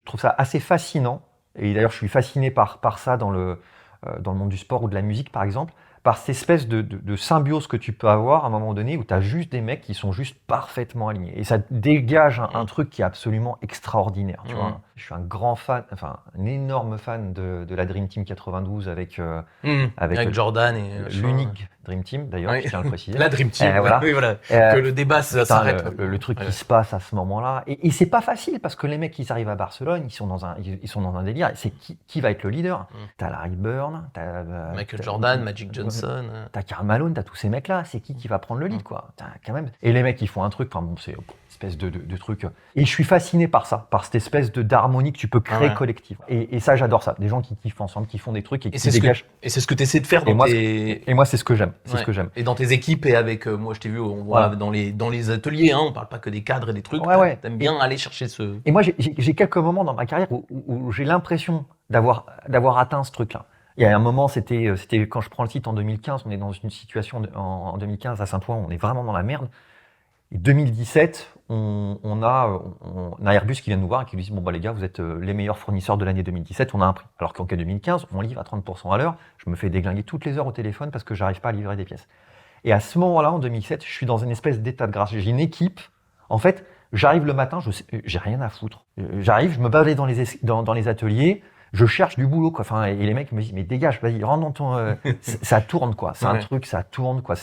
trouve ça assez fascinant. Et d'ailleurs, je suis fasciné par ça dans le monde du sport ou de la musique, par exemple, par cette espèce de symbiose que tu peux avoir à un moment donné où tu as juste des mecs qui sont juste parfaitement alignés. Et ça dégage un truc qui est absolument extraordinaire. Tu vois. Je suis un grand fan, enfin un énorme fan de la Dream Team 92 avec Jordan et l'unique Dream Team, d'ailleurs, je tiens à le préciser. La Dream Team, voilà. Oui, voilà. Que le débat s'arrête. Le truc qui se passe à ce moment-là. Et c'est pas facile parce que les mecs, ils arrivent à Barcelone, ils sont dans un délire. C'est qui va être le leader. T'as Larry Bird, t'as Michael Jordan, Magic Johnson. T'as Karl Malone, t'as tous ces mecs-là. C'est qui va prendre le lead, quoi. Quand même. Et les mecs, ils font un truc, enfin bon, c'est une espèce de truc. Et je suis fasciné par ça, par cette espèce d'harmonie que tu peux créer collective. Et ça, j'adore ça. Des gens qui kiffent ensemble, qui font des trucs et qui dégagent. Et c'est ce que tu essaies de faire dans tes... Et moi, c'est ce que j'aime. C'est ce que j'aime. Et dans tes équipes et avec, moi je t'ai vu, on voit dans les ateliers, on parle pas que des cadres et des trucs. T'aimes bien aller chercher ce... Et moi, j'ai quelques moments dans ma carrière où j'ai l'impression d'avoir atteint ce truc-là. Il y a un moment, c'était quand je prends le site en 2015, on est dans une situation en 2015 à Saint-Ouen, on est vraiment dans la merde. Et 2017, on a Airbus qui vient nous voir et qui nous dit bon les gars, vous êtes les meilleurs fournisseurs de l'année 2017, on a un prix. Alors qu'en 2015, on livre à 30% à l'heure, je me fais déglinguer toutes les heures au téléphone parce que j'arrive pas à livrer des pièces. Et à ce moment-là, en 2007, je suis dans une espèce d'état de grâce. J'ai une équipe. En fait, j'arrive le matin, j'ai rien à foutre. J'arrive, je me balade dans les ateliers, je cherche du boulot, quoi. Enfin, et les mecs me disent, mais dégage, vas-y, rentre dans ton... ça tourne, quoi. C'est un truc, ça tourne, quoi.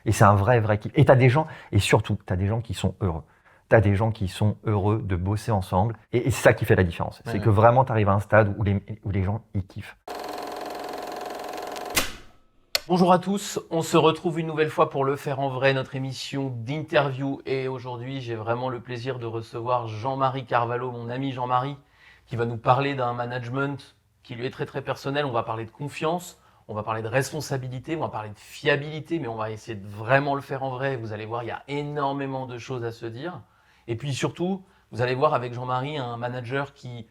Et c'est un vrai équipe. Et t'as des gens, et surtout, t'as des gens qui sont heureux. T'as des gens qui sont heureux de bosser ensemble. Et c'est ça qui fait la différence. C'est que vraiment, t'arrives à un stade où les gens, ils kiffent. Bonjour à tous, on se retrouve une nouvelle fois pour Le Faire en Vrai, notre émission d'interview. Et aujourd'hui, j'ai vraiment le plaisir de recevoir Jean-Marie Carvalho, mon ami Jean-Marie, qui va nous parler d'un management qui lui est très très personnel. On va parler de confiance, on va parler de responsabilité, on va parler de fiabilité, mais on va essayer de vraiment le faire en vrai. Vous allez voir, il y a énormément de choses à se dire. Et puis surtout, vous allez voir avec Jean-Marie un manager qui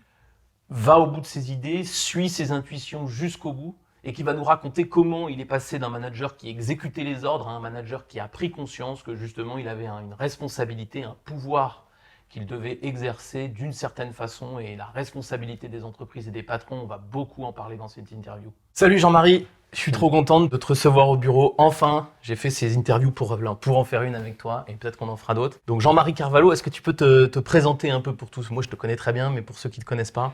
va au bout de ses idées, suit ses intuitions jusqu'au bout, et qui va nous raconter comment il est passé d'un manager qui exécutait les ordres à un manager qui a pris conscience que justement il avait une responsabilité, un pouvoir qu'il devait exercer d'une certaine façon, et la responsabilité des entreprises et des patrons, on va beaucoup en parler dans cette interview. Salut Jean-Marie, je suis trop contente de te recevoir au bureau. Enfin, j'ai fait ces interviews pour en faire une avec toi, et peut-être qu'on en fera d'autres. Donc Jean-Marie Carvalho, est-ce que tu peux te présenter un peu pour tous? Moi je te connais très bien, mais pour ceux qui ne te connaissent pas.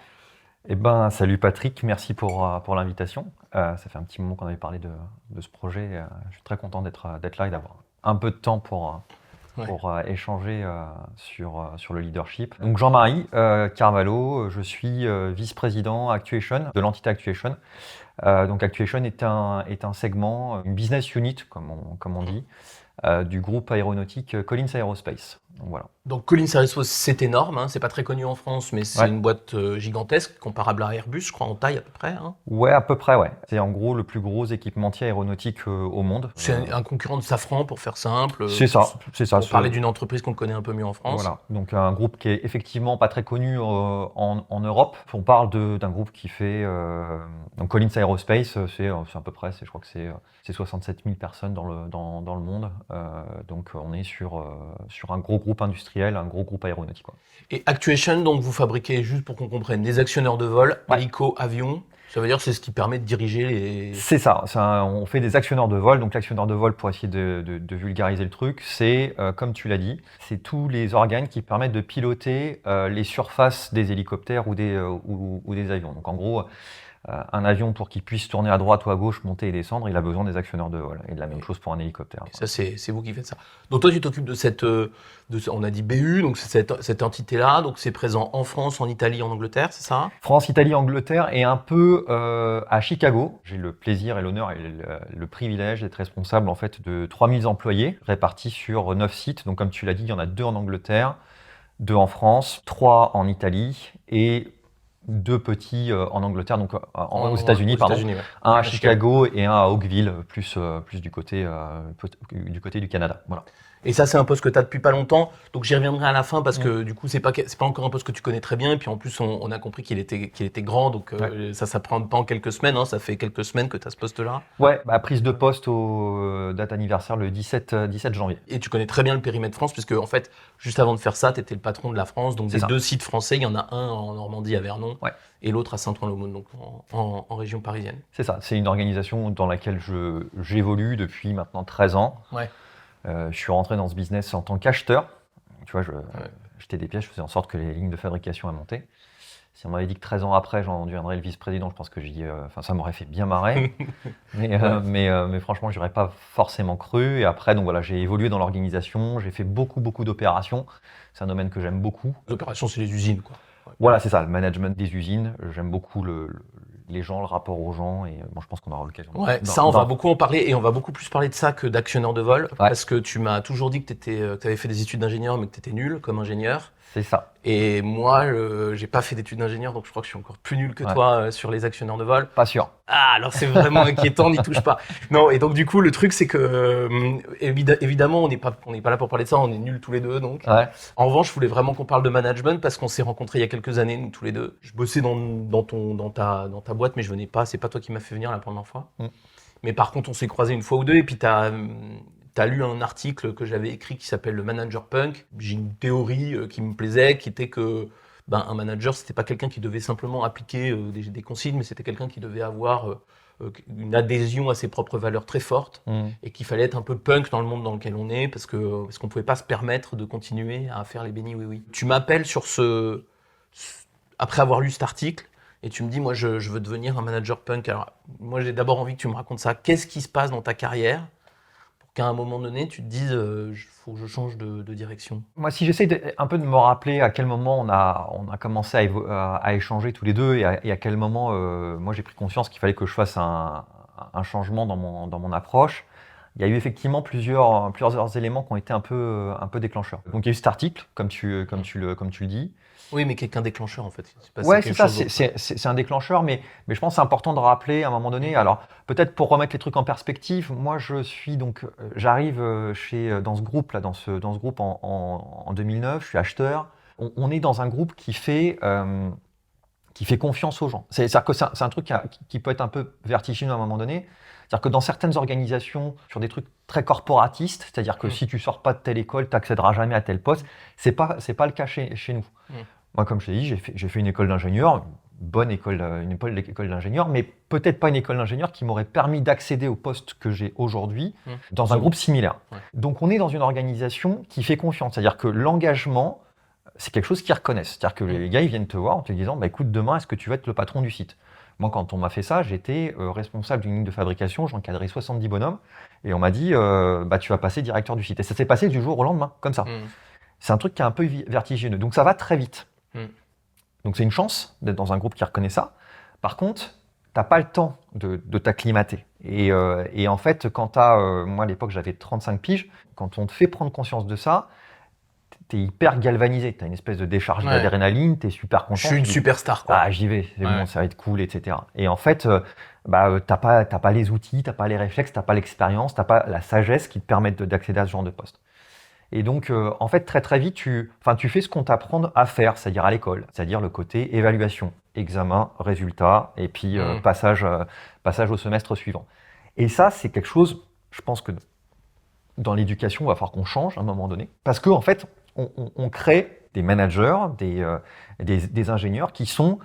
Eh ben, salut Patrick, merci pour l'invitation. Ça fait un petit moment qu'on avait parlé de ce projet. Je suis très content d'être là et d'avoir un peu de temps pour échanger sur le leadership. Donc Jean-Marie Carvalho, je suis vice-président Actuation de l'entité Actuation. Donc Actuation est un segment, une business unit comme on dit, du groupe aéronautique Collins Aerospace. Donc voilà. Donc Collins Aerospace, c'est énorme, hein, c'est pas très connu en France, mais c'est une boîte gigantesque, comparable à Airbus, je crois, en taille à peu près. Hein. Ouais, à peu près, ouais. C'est en gros le plus gros équipementier aéronautique au monde. C'est un concurrent de Safran, pour faire simple. C'est ça. Pour parler d'une entreprise qu'on connaît un peu mieux en France. Voilà, donc un groupe qui est effectivement pas très connu en Europe. On parle d'un groupe qui fait... donc Collins Aerospace, c'est à peu près, je crois que c'est 67 000 personnes dans le monde. Donc on est sur un gros groupe industriel, un gros groupe aéronautique. Quoi. Et Actuation, donc vous fabriquez, juste pour qu'on comprenne, des actionneurs de vol, hélico, avions. Ça veut dire que c'est ce qui permet de diriger les... C'est ça, on fait des actionneurs de vol. Donc l'actionneur de vol, pour essayer de vulgariser le truc, c'est, comme tu l'as dit, c'est tous les organes qui permettent de piloter les surfaces des hélicoptères ou des avions. Donc en gros, un avion, pour qu'il puisse tourner à droite ou à gauche, monter et descendre, il a besoin des actionneurs de vol. Et de la même chose pour un hélicoptère. Ça, c'est vous qui faites ça. Donc toi, tu t'occupes de on a dit BU, donc c'est cette entité-là. Donc c'est présent en France, en Italie, en Angleterre, c'est ça? France, Italie, Angleterre et un peu à Chicago. J'ai le plaisir et l'honneur et le privilège d'être responsable en fait de 3000 employés répartis sur 9 sites. Donc comme tu l'as dit, il y en a 2 en Angleterre, 2 en France, 3 en Italie et 2 petits en Angleterre, donc aux États-Unis, pardon. Un à Chicago et un à Oakville, plus du côté du Canada. Voilà. Et ça, c'est un poste que tu as depuis pas longtemps. Donc, j'y reviendrai à la fin parce que du coup, c'est pas encore un poste que tu connais très bien. Et puis, en plus, on a compris qu'il était grand. Donc, ça prend pas en quelques semaines. Ça fait quelques semaines que tu as ce poste-là. Ouais, prise de poste au date anniversaire le 17 janvier. Et tu connais très bien le périmètre France puisque, en fait, juste avant de faire ça, tu étais le patron de la France. Donc, des 2 sites français, il y en a un en Normandie à Vernon et l'autre à Saint-Ouen-l'Aumône, donc en région parisienne. C'est ça. C'est une organisation dans laquelle j'évolue depuis maintenant 13 ans. Ouais. Je suis rentré dans ce business en tant qu'acheteur. Tu vois, j'étais des pièces, je faisais en sorte que les lignes de fabrication montaient. Si on m'avait dit que 13 ans après, j'en deviendrais le vice-président, je pense que ça m'aurait fait bien marrer. mais franchement, je n'aurais pas forcément cru. Et après, donc voilà, j'ai évolué dans l'organisation, j'ai fait beaucoup d'opérations. C'est un domaine que j'aime beaucoup. Les opérations, c'est les usines, quoi. Ouais. Voilà, c'est ça, le management des usines. J'aime beaucoup les gens, le rapport aux gens. Et je pense qu'on aura l'occasion. Ouais, on va beaucoup en parler et on va beaucoup plus parler de ça que d'actionneur de vol. Ouais. Parce que tu m'as toujours dit que tu avais fait des études d'ingénieur, mais que tu étais nul comme ingénieur. C'est ça. Et moi, j'ai pas fait d'études d'ingénieur, donc je crois que je suis encore plus nul que toi sur les actionneurs de vol. Pas sûr. Ah, alors c'est vraiment inquiétant, n'y touche pas. Non, et donc du coup, le truc, c'est que évidemment, on n'est pas là pour parler de ça, on est nuls tous les deux, donc. Ouais. En revanche, je voulais vraiment qu'on parle de management parce qu'on s'est rencontrés il y a quelques années, nous tous les deux. Je bossais dans ta boîte, mais je venais pas. C'est pas toi qui m'as fait venir la première fois. Mais par contre, on s'est croisés une fois ou deux, et puis t'as lu un article que j'avais écrit qui s'appelle le Manager Punk. J'ai une théorie qui me plaisait, qui était que un manager, c'était pas quelqu'un qui devait simplement appliquer des consignes, mais c'était quelqu'un qui devait avoir une adhésion à ses propres valeurs très forte et qu'il fallait être un peu punk dans le monde dans lequel on est parce qu'on pouvait pas se permettre de continuer à faire les bénis oui. Tu m'appelles après avoir lu cet article et tu me dis, moi, je veux devenir un manager punk. Alors, moi, j'ai d'abord envie que tu me racontes ça. Qu'est-ce qui se passe dans ta carrière qu'à un moment donné, tu te dises faut que je change de direction? Moi, si j'essaie un peu de me rappeler à quel moment on a commencé à échanger tous les deux et à quel moment moi j'ai pris conscience qu'il fallait que je fasse un changement dans mon approche, il y a eu effectivement plusieurs éléments qui ont été un peu déclencheurs. Donc il y a eu cet article, comme tu le dis. Oui, mais quelqu'un déclencheur en fait. Ouais, c'est ça, c'est un déclencheur, mais je pense que c'est important de rappeler à un moment donné. Alors, peut-être pour remettre les trucs en perspective, moi j'arrive dans ce groupe là, dans ce groupe en 2009, je suis acheteur. On est dans un groupe qui fait confiance aux gens. C'est-à-dire que c'est un truc qui peut être un peu vertigineux à un moment donné. C'est-à-dire que dans certaines organisations, sur des trucs très corporatistes, c'est-à-dire que si tu sors pas de telle école, tu n'accéderas jamais à tel poste, c'est pas le cas chez nous. Moi, comme je t'ai dit, j'ai fait une école d'ingénieur, une école d'ingénieur, mais peut-être pas une école d'ingénieur qui m'aurait permis d'accéder au poste que j'ai aujourd'hui dans un groupe similaire. Ouais. Donc, on est dans une organisation qui fait confiance. C'est-à-dire que l'engagement, c'est quelque chose qu'ils reconnaissent. C'est-à-dire que les gars, ils viennent te voir en te disant, écoute, demain, est-ce que tu vas être le patron du site ? Moi, quand on m'a fait ça, j'étais responsable d'une ligne de fabrication, j'encadrais 70 bonhommes, et on m'a dit, tu vas passer directeur du site. Et ça s'est passé du jour au lendemain, comme ça. C'est un truc qui est un peu vertigineux. Donc, ça va très vite. Donc, c'est une chance d'être dans un groupe qui reconnaît ça. Par contre, tu n'as pas le temps de t'acclimater. Et en fait, quand moi, à l'époque, j'avais 35 piges, quand on te fait prendre conscience de ça, t'es hyper galvanisé, t'as une espèce de décharge d'adrénaline, t'es super content. Je suis une superstar, quoi. Ah, j'y vais, c'est bon, ça va être cool, etc. Et en fait, t'as pas les outils, t'as pas les réflexes, t'as pas l'expérience, t'as pas la sagesse qui te permettent d'accéder à ce genre de poste. Et donc, en fait, très très vite, tu fais ce qu'on t'apprend à faire, c'est-à-dire à l'école, c'est-à-dire le côté évaluation, examen, résultat, et puis passage au semestre suivant. Et ça, c'est quelque chose, je pense que dans l'éducation, il va falloir qu'on change à un moment donné, parce qu'en fait, on crée des managers, des ingénieurs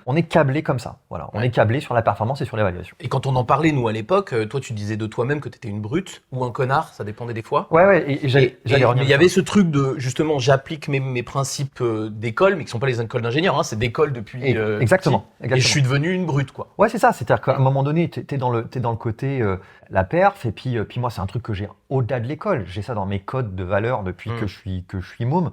on est câblés comme ça. Voilà, on est câblés sur la performance et sur l'évaluation. Et quand on en parlait, nous, à l'époque, toi, tu disais de toi-même que tu étais une brute ou un connard, ça dépendait des fois. Ouais, et il y avait ce truc de, justement, j'applique mes principes d'école, mais qui ne sont pas les écoles d'ingénieurs, c'est d'école depuis exactement. Et je suis devenu une brute, quoi. Ouais, c'est ça. C'est-à-dire qu'à un moment donné, t'es dans le côté la perf, et puis moi, c'est un truc que j'ai au-delà de l'école. J'ai ça dans mes codes de valeurs depuis que je suis môme.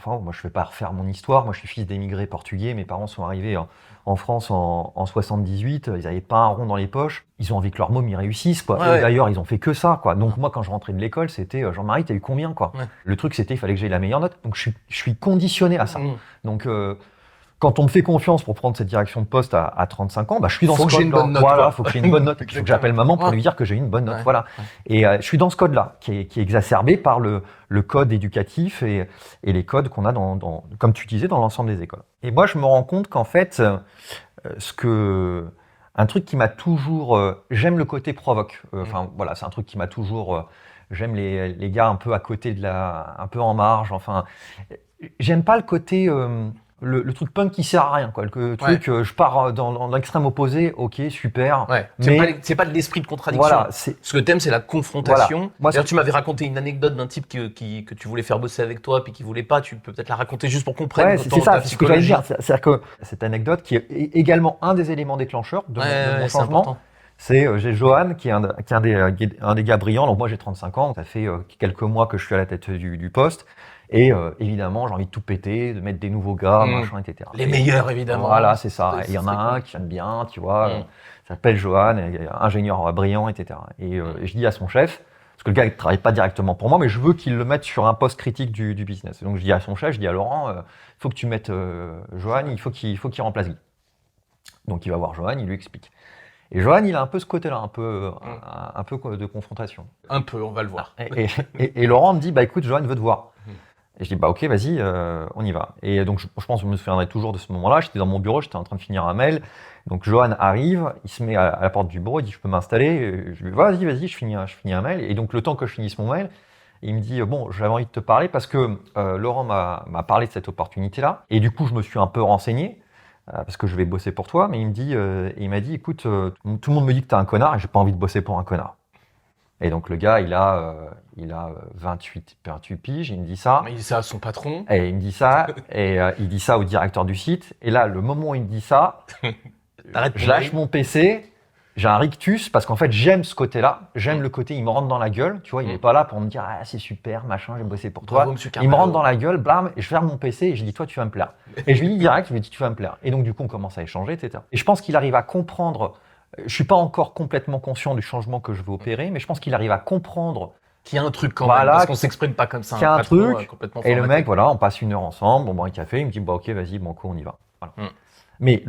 Moi, je ne vais pas refaire mon histoire. Moi, je suis fils d'émigrés portugais. Mes parents sont arrivés en France en 78. Ils n'avaient pas un rond dans les poches. Ils ont envie que leur môme y réussisse, quoi. Ouais. D'ailleurs, ils ont fait que ça, quoi. Donc, moi, quand je rentrais de l'école, c'était Jean-Marie, t'as eu combien, quoi. Le truc, c'était il fallait que j'aie la meilleure note. Donc, je suis conditionné à ça. Donc, quand on me fait confiance pour prendre cette direction de poste à 35 ans, bah, je suis dans Faut ce que j'ai code. une bonne note, Voilà, quoi. faut que j'ai une bonne note. Il faut que j'appelle maman pour lui dire que j'ai une bonne note. Ouais, Voilà. ouais. Et je suis dans ce code-là, qui est exacerbé par le code éducatif et les codes qu'on a comme tu disais, dans l'ensemble des écoles. Et moi, je me rends compte qu'en fait, un truc qui m'a toujours, j'aime le côté provoque. Enfin, voilà, c'est un truc qui m'a toujours. J'aime les gars un peu à côté un peu en marge. Enfin, j'aime pas le côté. Le truc punk qui sert à rien, quoi. Le truc, je pars dans l'extrême opposé, ok, super. Ouais. Mais C'est pas de l'esprit de contradiction. voilà, Ce que t'aimes, c'est la confrontation. Voilà. Moi, D'ailleurs, tu m'avais raconté une anecdote d'un type que tu voulais faire bosser avec toi, puis qui voulait pas. Tu peux peut-être la raconter juste pour qu'on comprenne ouais, c'est ça, ta c'est ce que j'allais psychologie. dire. C'est-à-dire que cette anecdote qui est également un des éléments déclencheurs de mon C'est changement, important. c'est j'ai Johan qui est un des gars brillants. Donc moi j'ai 35 ans, ça fait quelques mois que je suis à la tête du poste. Et évidemment, j'ai envie de tout péter, de mettre des nouveaux gars, machin, etc. Les meilleurs, évidemment. Voilà, c'est ça. Ouais, Et il y en a un que j'aime bien, tu vois, s'appelle Johan, ingénieur brillant, etc. Et je dis à son chef, parce que le gars ne travaille pas directement pour moi, mais je veux qu'il le mette sur un poste critique du business. Et donc je dis à son chef, je dis à Laurent, il faut que tu mettes Johan, il faut qu'il remplace Guy. Donc il va voir Johan, il lui explique. Et Johan, il a un peu ce côté-là, un peu de confrontation. Un peu, on va le voir. Et Laurent me dit, bah écoute, Johan veut te voir. Et je dis, bah ok, vas-y, on y va. Et donc, je pense que je me souviendrai toujours de ce moment-là. J'étais dans mon bureau, j'étais en train de finir un mail. Donc, Johan arrive, il se met à la porte du bureau, il dit, je peux m'installer. Et je lui dis, vas-y, je finis un mail. Et donc, le temps que je finisse mon mail, il me dit, bon, j'avais envie de te parler parce que Laurent m'a parlé de cette opportunité-là. Et du coup, je me suis un peu renseigné parce que je vais bosser pour toi. Mais il m'a dit, écoute, tout le monde me dit que t'es un connard et j'ai pas envie de bosser pour un connard. Et donc le gars, il a 28 piges, il me dit ça. Mais il dit ça à son patron. Et il me dit ça, et il dit ça au directeur du site. Et là, le moment où il me dit ça, je lâche mon PC, j'ai un rictus, parce qu'en fait, j'aime ce côté-là. J'aime le côté, il me rentre dans la gueule. Tu vois, il n'est pas là pour me dire, ah, c'est super, machin, j'ai bossé pour toi. Bravo, Il me rentre dans la gueule, blam, et je ferme mon PC et je dis, toi, tu vas me plaire. Et je lui dis direct, je lui dis, tu vas me plaire. Et donc, du coup, on commence à échanger, etc. Et je pense qu'il arrive à comprendre. Je suis pas encore complètement conscient du changement que je veux opérer, mais je pense qu'il arrive à comprendre qu'il y a un truc quand même, parce qu'on s'exprime pas comme ça. Qu'il y a un truc, complètement et formaté. le mec, voilà, on passe une heure ensemble, on boit un café, il me dit, bah ok, vas-y, banco, on y va. Voilà. Mais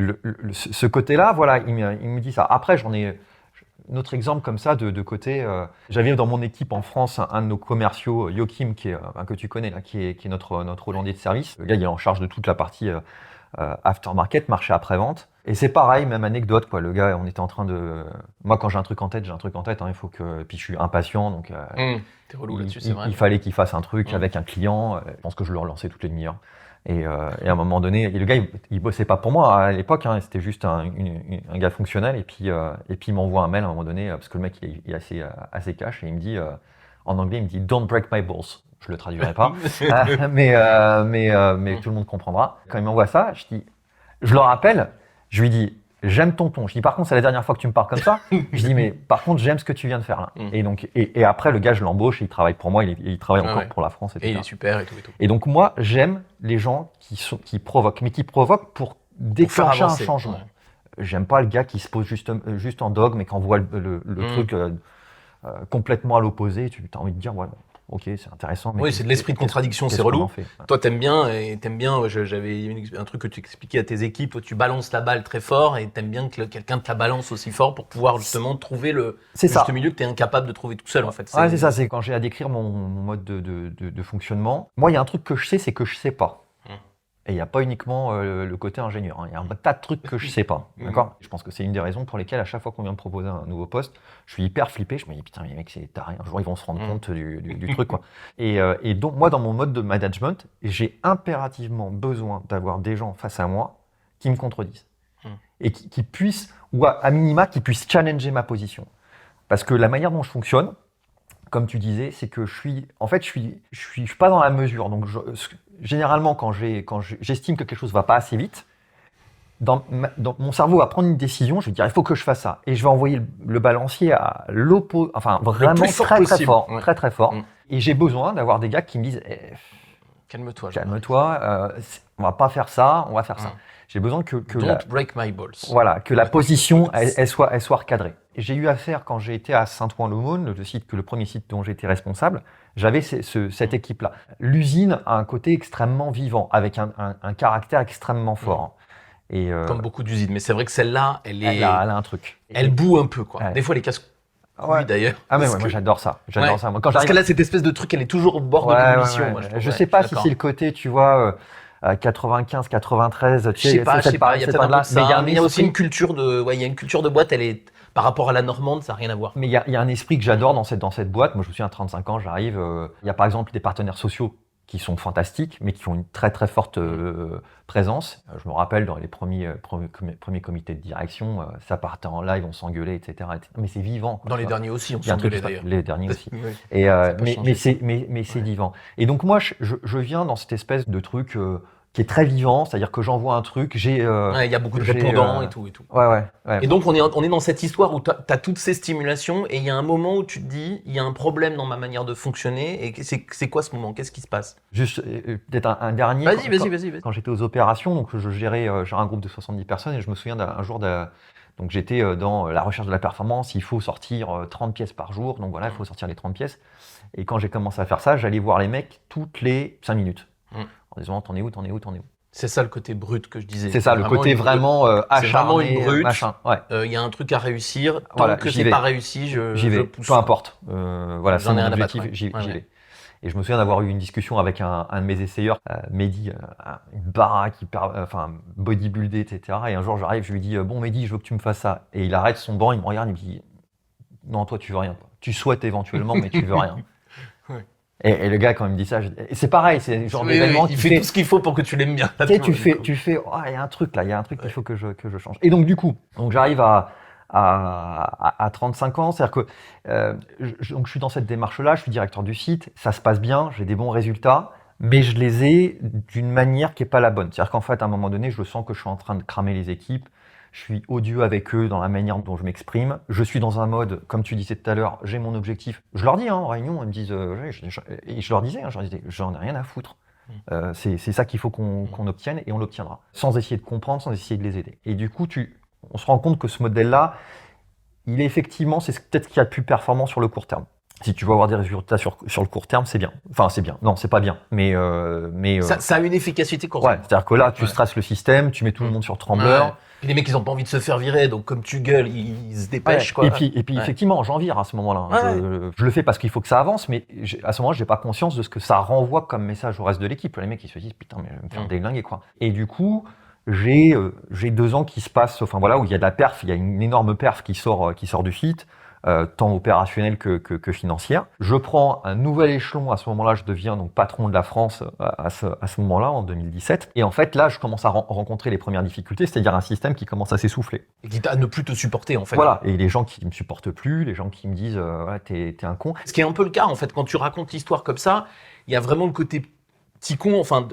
ce côté-là, voilà, il me dit ça. Après, j'en ai un autre exemple comme ça de côté. J'avais dans mon équipe en France un de nos commerciaux, Joachim, que tu connais, là, qui est notre Hollandais de service. Le gars, il est en charge de toute la partie aftermarket, marché après-vente. Et c'est pareil, même anecdote, quoi. Le gars, on était en train de. Moi, quand j'ai un truc en tête, hein, il faut que. Puis je suis impatient, donc. T'es relou là-dessus, c'est vrai. Il fallait qu'il fasse un truc avec un client. Je pense que je le relançais toutes les demi-heures. Et à un moment donné, le gars, il bossait pas pour moi à l'époque, hein, c'était juste un gars fonctionnel. Et puis il m'envoie un mail à un moment donné, parce que le mec, il est assez cash, et il me dit, en anglais, il me dit Don't break my balls. Je le traduirai pas, mais tout le monde comprendra. Quand il m'envoie ça, je le rappelle, je lui dis, j'aime ton ton. Je dis, par contre, c'est la dernière fois que tu me parles comme ça. Je dis, mais par contre, j'aime ce que tu viens de faire là. Et donc, et après, le gars, je l'embauche, il travaille pour moi, il travaille encore pour la France, etc. Et il est super et tout. Et donc, moi, j'aime les gens qui provoquent, mais qui provoquent pour déclencher un changement. Ouais. J'aime pas le gars qui se pose juste en dogme et qui envoie le truc complètement à l'opposé. Tu as envie de dire, ouais, ok, c'est intéressant. Mais oui, c'est de l'esprit de contradiction, c'est relou. Toi, t'aimes bien, j'avais un truc que tu expliquais à tes équipes, où tu balances la balle très fort et t'aimes bien que quelqu'un te la balance aussi fort pour pouvoir justement trouver le juste milieu que t'es incapable de trouver tout seul, en fait. Ouais, c'est ça, c'est quand j'ai à décrire mon mode de fonctionnement. Moi, il y a un truc que je sais, c'est que je sais pas. Et il n'y a pas uniquement le côté ingénieur. Il y a un tas de trucs que je ne sais pas. D'accord ? Je pense que c'est une des raisons pour lesquelles, à chaque fois qu'on vient me proposer un nouveau poste, je suis hyper flippé. Je me dis, putain, les mecs, c'est taré. Un jour, ils vont se rendre compte du truc, quoi. Et donc, moi, dans mon mode de management, j'ai impérativement besoin d'avoir des gens face à moi qui me contredisent. Et qui puissent, ou à minima, qui puissent challenger ma position. Parce que la manière dont je fonctionne, comme tu disais, c'est que je suis pas dans la mesure. Donc, généralement, quand j'estime que quelque chose va pas assez vite, dans mon cerveau va prendre une décision, je vais dire, il faut que je fasse ça. Et je vais envoyer le balancier à l'opposé, enfin, vraiment très fort. Et j'ai besoin d'avoir des gars qui me disent, calme-toi, on va pas faire ça, on va faire ça. J'ai besoin que Don't break my balls. Voilà, que la position elle soit recadrée. J'ai eu affaire quand j'ai été à Saint-Ouen-l'Aumône, le premier site dont j'étais responsable, j'avais cette équipe-là. L'usine a un côté extrêmement vivant, avec un caractère extrêmement fort. Et, Comme beaucoup d'usines. Mais c'est vrai que celle-là, elle a un truc. Elle boue un peu, quoi. Ouais. Des fois, les casse Ouais. d'ailleurs. Ah mais moi j'adore ça. J'adore ça. Moi, quand parce que là, cette espèce de truc, elle est toujours au bord de l'ébullition. Moi, je sais pas si c'est le côté, tu vois, 95, 93. Je sais pas. Il y a peut-être un peu de ça. Mais il y a aussi une culture il y a une culture de boîte. Elle est par rapport à la normande, ça n'a rien à voir. Mais il y a un esprit que j'adore dans cette boîte. Moi, je me souviens à 35 ans, j'arrive. Il y a par exemple des partenaires sociaux qui sont fantastiques, mais qui ont une très très forte présence. Je me rappelle dans les premiers comités de direction, ça partait en live, on s'engueulait, etc. Mais c'est vivant. Dans les derniers aussi, on s'engueulait d'ailleurs. Les derniers aussi. Oui. Et, mais c'est vivant. Et donc moi, je viens dans cette espèce de truc qui est très vivant, c'est-à-dire que j'envoie un truc, il y a beaucoup de répondants et tout. Ouais. Et donc on est dans cette histoire où tu as toutes ces stimulations et il y a un moment où tu te dis, il y a un problème dans ma manière de fonctionner et c'est quoi ce moment? Qu'est-ce qui se passe? Juste peut-être un dernier. Vas-y. Quand j'étais aux opérations, donc je gérais un groupe de 70 personnes et je me souviens d'un jour donc j'étais dans la recherche de la performance, il faut sortir 30 pièces par jour, donc voilà, il faut sortir les 30 pièces. Et quand j'ai commencé à faire ça, j'allais voir les mecs toutes les 5 minutes. En disant, t'en es où? C'est ça le côté brut que je disais. C'est ça, le côté vraiment acharné. C'est vraiment une brute. Machin. Il y a un truc à réussir. Tant que c'est pas réussi, j'y vais. Pousse. Peu importe. Voilà, c'est mon objectif, j'y vais. vais. Et je me souviens d'avoir eu une discussion avec un de mes essayeurs, Mehdi, une baraque, bodybuildé, etc. Et un jour, j'arrive, je lui dis, bon Mehdi, je veux que tu me fasses ça. Et il arrête son banc, il me regarde, il me dit, non, toi, tu veux rien. Tu souhaites éventuellement, mais tu veux rien. Et le gars, quand il me dit ça, c'est pareil, c'est le genre d'événement. Il fait tout ce qu'il faut pour que tu l'aimes bien. Tu fais, il y a un truc là, il y a un truc qu'il faut que je change. Et donc, du coup, j'arrive à 35 ans, c'est-à-dire que donc je suis dans cette démarche-là, je suis directeur du site, ça se passe bien, j'ai des bons résultats, mais je les ai d'une manière qui n'est pas la bonne. C'est-à-dire qu'en fait, à un moment donné, je sens que je suis en train de cramer les équipes. Je suis odieux avec eux dans la manière dont je m'exprime. Je suis dans un mode, comme tu disais tout à l'heure, j'ai mon objectif. Je leur dis en réunion, ils me disent, et je leur disais, j'en ai rien à foutre. C'est ça qu'il faut qu'on obtienne et on l'obtiendra. Sans essayer de comprendre, sans essayer de les aider. Et du coup, on se rend compte que ce modèle-là, il est effectivement, c'est peut-être ce qu'il y a de plus performant sur le court terme. Si tu veux avoir des résultats sur le court terme, c'est bien. Enfin, c'est bien. Non, c'est pas bien. Mais ça a une efficacité court terme. Ouais, c'est-à-dire que là, tu stresses le système, tu mets tout le monde sur trembleur. Puis les mecs, ils ont pas envie de se faire virer, donc comme tu gueules, ils se dépêchent. Quoi. Et puis effectivement, j'en vire à ce moment-là. Je le fais parce qu'il faut que ça avance, mais à ce moment-là, j'ai pas conscience de ce que ça renvoie comme message au reste de l'équipe. Les mecs, ils se disent, putain, mais je vais me faire déglinguer, quoi. Et du coup, j'ai 2 ans qui se passent, enfin voilà, où il y a de la perf, il y a une énorme perf qui sort du site. Tant opérationnelle que financière. Je prends un nouvel échelon, à ce moment-là, je deviens donc patron de la France à ce moment-là, en 2017. Et en fait, là, je commence à rencontrer les premières difficultés, c'est-à-dire un système qui commence à s'essouffler. Et qui ne plus te supporter, en fait. Voilà, et les gens qui ne me supportent plus, les gens qui me disent ouais, t'es un con. Ce qui est un peu le cas, en fait, quand tu racontes l'histoire comme ça, il y a vraiment le côté petit con, enfin,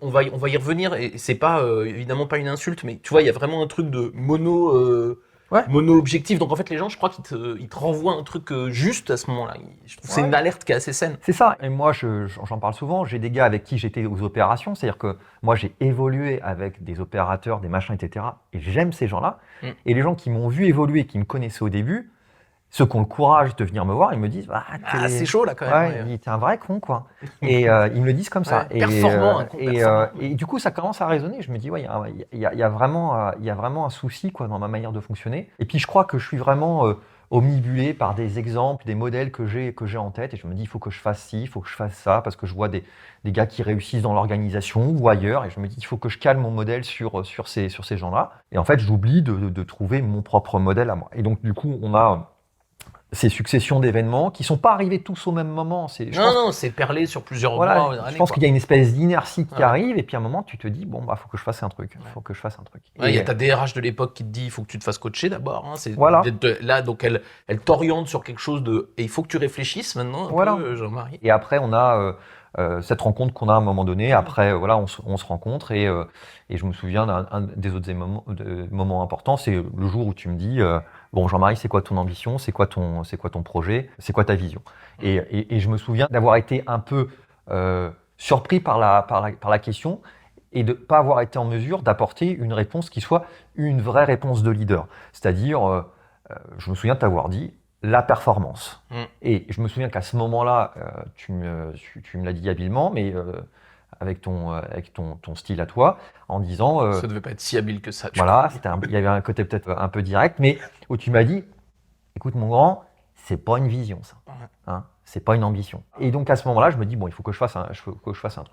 on va y revenir, et c'est pas, évidemment pas une insulte, mais tu vois, il y a vraiment un truc de mono-objectif. Donc en fait, les gens, je crois qu'ils te renvoient un truc juste à ce moment-là. Je trouve que c'est une alerte qui est assez saine. C'est ça. Et moi, j'en parle souvent. J'ai des gars avec qui j'étais aux opérations. C'est-à-dire que moi, j'ai évolué avec des opérateurs, des machins, etc. Et j'aime ces gens-là. Et les gens qui m'ont vu évoluer, qui me connaissaient au début, ceux qui ont le courage de venir me voir, ils me disent c'est chaud là quand même. Ouais. T'es un vrai con, quoi. Et ils me le disent comme ça. Performant, et du coup, ça commence à résonner. Je me dis, ouais, il y a vraiment un souci, quoi, dans ma manière de fonctionner. Et puis, je crois que je suis vraiment omnibulé par des exemples, des modèles que j'ai en tête. Et je me dis, il faut que je fasse ci, il faut que je fasse ça, parce que je vois des gars qui réussissent dans l'organisation ou ailleurs. Et je me dis, il faut que je cale mon modèle sur ces gens-là. Et en fait, j'oublie de trouver mon propre modèle à moi. Et donc, du coup, on a ces successions d'événements qui sont pas arrivés tous au même moment. Non, c'est perlé sur plusieurs mois. Je pense qu'il y a une espèce d'inertie qui arrive, et puis à un moment, tu te dis, bon, faut que je fasse un truc. Faut que je fasse un truc. Il y a ta DRH de l'époque qui te dit, il faut que tu te fasses coacher d'abord. Voilà. Là, donc elle t'oriente sur quelque chose et il faut que tu réfléchisses maintenant un peu, Jean-Marie. Et après, on a cette rencontre qu'on a à un moment donné. Après, voilà, on se rencontre, et je me souviens d'un des autres moments importants, c'est le jour où tu me dis, bon, Jean-Marie, c'est quoi ton ambition, c'est quoi ton projet, c'est quoi ta vision. Et je me souviens d'avoir été un peu surpris par la question, et de ne pas avoir été en mesure d'apporter une réponse qui soit une vraie réponse de leader. C'est-à-dire, je me souviens de t'avoir dit, la performance. Et je me souviens qu'à ce moment-là, tu me l'as dit habilement, mais ton style à toi, en disant Ça devait pas être si habile que ça. voilà, il y avait un côté peut-être un peu direct, mais où tu m'as dit, écoute mon grand, c'est pas une vision ça, hein, c'est pas une ambition. Et donc à ce moment-là, je me dis bon, il faut que je fasse un truc.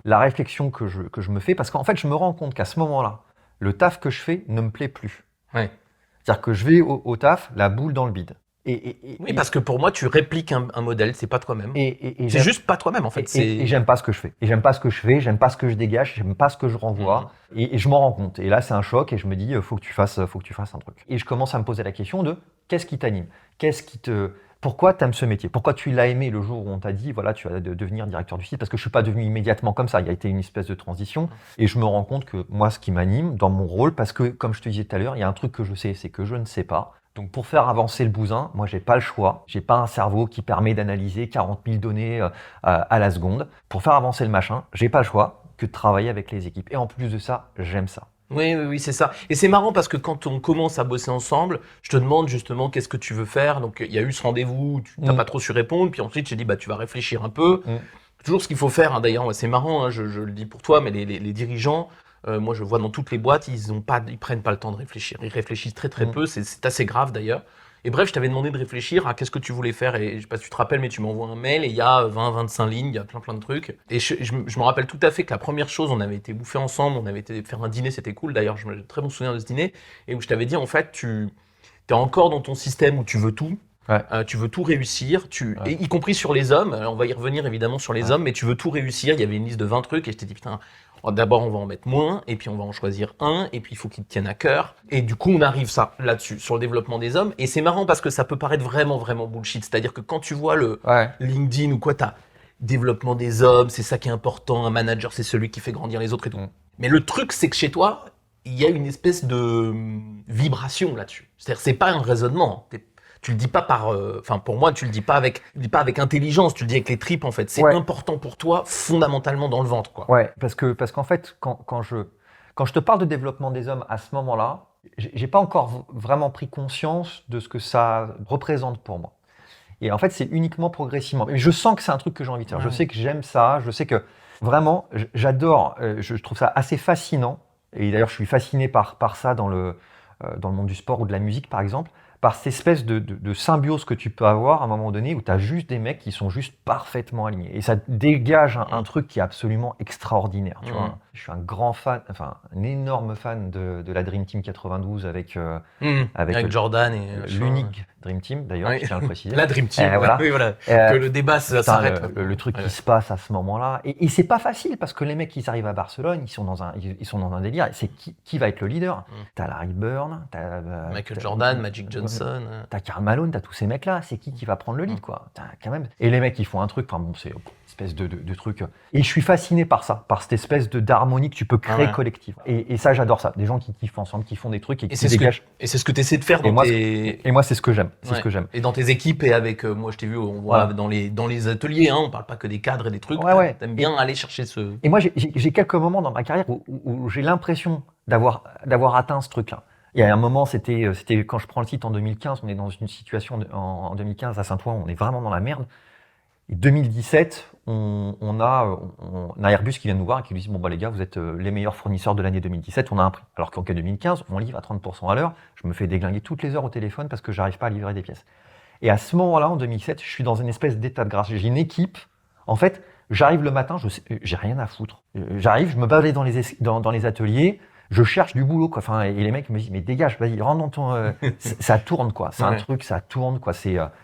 La réflexion que je me fais, parce qu'en fait, je me rends compte qu'à ce moment-là, le taf que je fais ne me plaît plus. Ouais. C'est-à-dire que je vais au taf, la boule dans le bide. Oui, parce que pour moi, tu répliques un modèle, c'est pas toi-même. Et C'est juste pas toi-même en fait. et j'aime pas ce que je fais. Et j'aime pas ce que je fais, j'aime pas ce que je dégage, j'aime pas ce que je renvoie. Et je m'en rends compte. Et là, c'est un choc et je me dis, faut que tu fasses un truc. Et je commence à me poser la question de qu'est-ce qui t'anime? Pourquoi tu aimes ce métier? Pourquoi tu l'as aimé le jour où on t'a dit, voilà, tu vas devenir directeur du site? Parce que je suis pas devenu immédiatement comme ça. Il y a été une espèce de transition. Et je me rends compte que moi, ce qui m'anime dans mon rôle, parce que, comme je te disais tout à l'heure, il y a un truc que je sais, c'est que je ne sais pas. Donc pour faire avancer le bousin, moi j'ai pas le choix, j'ai pas un cerveau qui permet d'analyser 40 000 données à la seconde. Pour faire avancer le machin, j'ai pas le choix que de travailler avec les équipes. Et en plus de ça, j'aime ça. Oui, c'est ça. Et c'est marrant parce que quand on commence à bosser ensemble, je te demande justement qu'est-ce que tu veux faire. Donc il y a eu ce rendez-vous, tu n'as pas trop su répondre, puis ensuite j'ai dit bah tu vas réfléchir un peu. Toujours ce qu'il faut faire, hein, d'ailleurs, c'est marrant, hein, je le dis pour toi, mais les dirigeants, moi je vois dans toutes les boîtes, ils prennent pas le temps de réfléchir. Ils réfléchissent très peu, c'est assez grave d'ailleurs. Et bref, je t'avais demandé de réfléchir à qu'est-ce que tu voulais faire. Et je sais pas si tu te rappelles, mais tu m'envoies un mail et il y a 20-25 lignes, il y a plein de trucs. Et je me rappelle tout à fait que la première chose, on avait été bouffer ensemble, on avait été faire un dîner, c'était cool. D'ailleurs, j'ai très bon souvenir de ce dîner. Et où je t'avais dit, en fait, tu es encore dans ton système où tu veux tout. Ouais. Tu veux tout réussir, et y compris sur les hommes. On va y revenir évidemment sur les hommes, mais tu veux tout réussir. Il y avait une liste de 20 trucs et je t'ai dit putain, d'abord on va en mettre moins, et puis on va en choisir un, et puis il faut qu'il te tienne à cœur. Et du coup on arrive là-dessus, sur le développement des hommes. Et c'est marrant parce que ça peut paraître vraiment bullshit. C'est-à-dire que quand tu vois le LinkedIn ou quoi, t'as développement des hommes, c'est ça qui est important. Un manager, c'est celui qui fait grandir les autres et tout. Mais le truc, c'est que chez toi, il y a une espèce de vibration là-dessus. C'est-à-dire c'est pas un raisonnement. Tu le dis pas pour moi, tu le dis pas avec intelligence, tu le dis avec les tripes en fait. C'est important pour toi, fondamentalement dans le ventre, quoi. Ouais, parce qu'en fait, quand je te parle de développement des hommes à ce moment-là, j'ai pas encore vraiment pris conscience de ce que ça représente pour moi. Et en fait, c'est uniquement progressivement. Mais je sens que c'est un truc que j'ai envie de faire. Je sais que j'aime ça. Je sais que vraiment, j'adore. Je trouve ça assez fascinant. Et d'ailleurs, je suis fasciné par ça dans le monde du sport ou de la musique, par exemple, par cette espèce de symbiose que tu peux avoir à un moment donné où tu as juste des mecs qui sont juste parfaitement alignés. Et ça dégage un truc qui est absolument extraordinaire. Tu vois. Je suis un grand fan, enfin un énorme fan de la Dream Team 92 avec Jordan et l'unique Dream Team, d'ailleurs, je tiens à le préciser. La Dream Team, voilà. Oui, voilà. Que le débat s'arrête. Le truc qui se passe à ce moment-là. Et c'est pas facile parce que les mecs, ils arrivent à Barcelone, ils sont dans un délire. C'est qui va être le leader? T'as Larry Bird, t'as Michael Jordan, Magic Johnson. T'as Karl Malone, t'as tous ces mecs-là. C'est qui va prendre le lead, quoi? Quand même. Et les mecs, ils font un truc, enfin bon, c'est une espèce de truc. Et je suis fasciné par ça, par cette espèce d'harmonie que tu peux créer collective. Et ça, j'adore ça. Des gens qui kiffent ensemble, qui font des trucs et qui dégagent. Et c'est ce que tu essaies de faire et moi, c'est ce que j'aime. C'est ce que j'aime. Et dans tes équipes et avec, moi je t'ai vu, on voit dans les ateliers, hein, on parle pas que des cadres et des trucs. T'aimes bien aller chercher ce. Et moi, j'ai quelques moments dans ma carrière où j'ai l'impression d'avoir atteint ce truc-là. Il y a un moment, c'était quand je prends le site en 2015, on est dans une situation en 2015 à Saint-Ouen, on est vraiment dans la merde. Et 2017, on a Airbus qui vient nous voir et qui nous dit bon bah les gars, vous êtes les meilleurs fournisseurs de l'année 2017, on a un prix. Alors qu'en 2015, on livre à 30% à l'heure, je me fais déglinguer toutes les heures au téléphone parce que j'arrive pas à livrer des pièces. Et à ce moment-là, en 2007, je suis dans une espèce d'état de grâce. J'ai une équipe. En fait, j'arrive le matin, j'ai rien à foutre. J'arrive, je me balade dans les ateliers. Je cherche du boulot, quoi. Enfin, et les mecs me disent, mais dégage, vas-y, rentre dans ton. Ça tourne, quoi. C'est un truc, ça tourne, quoi.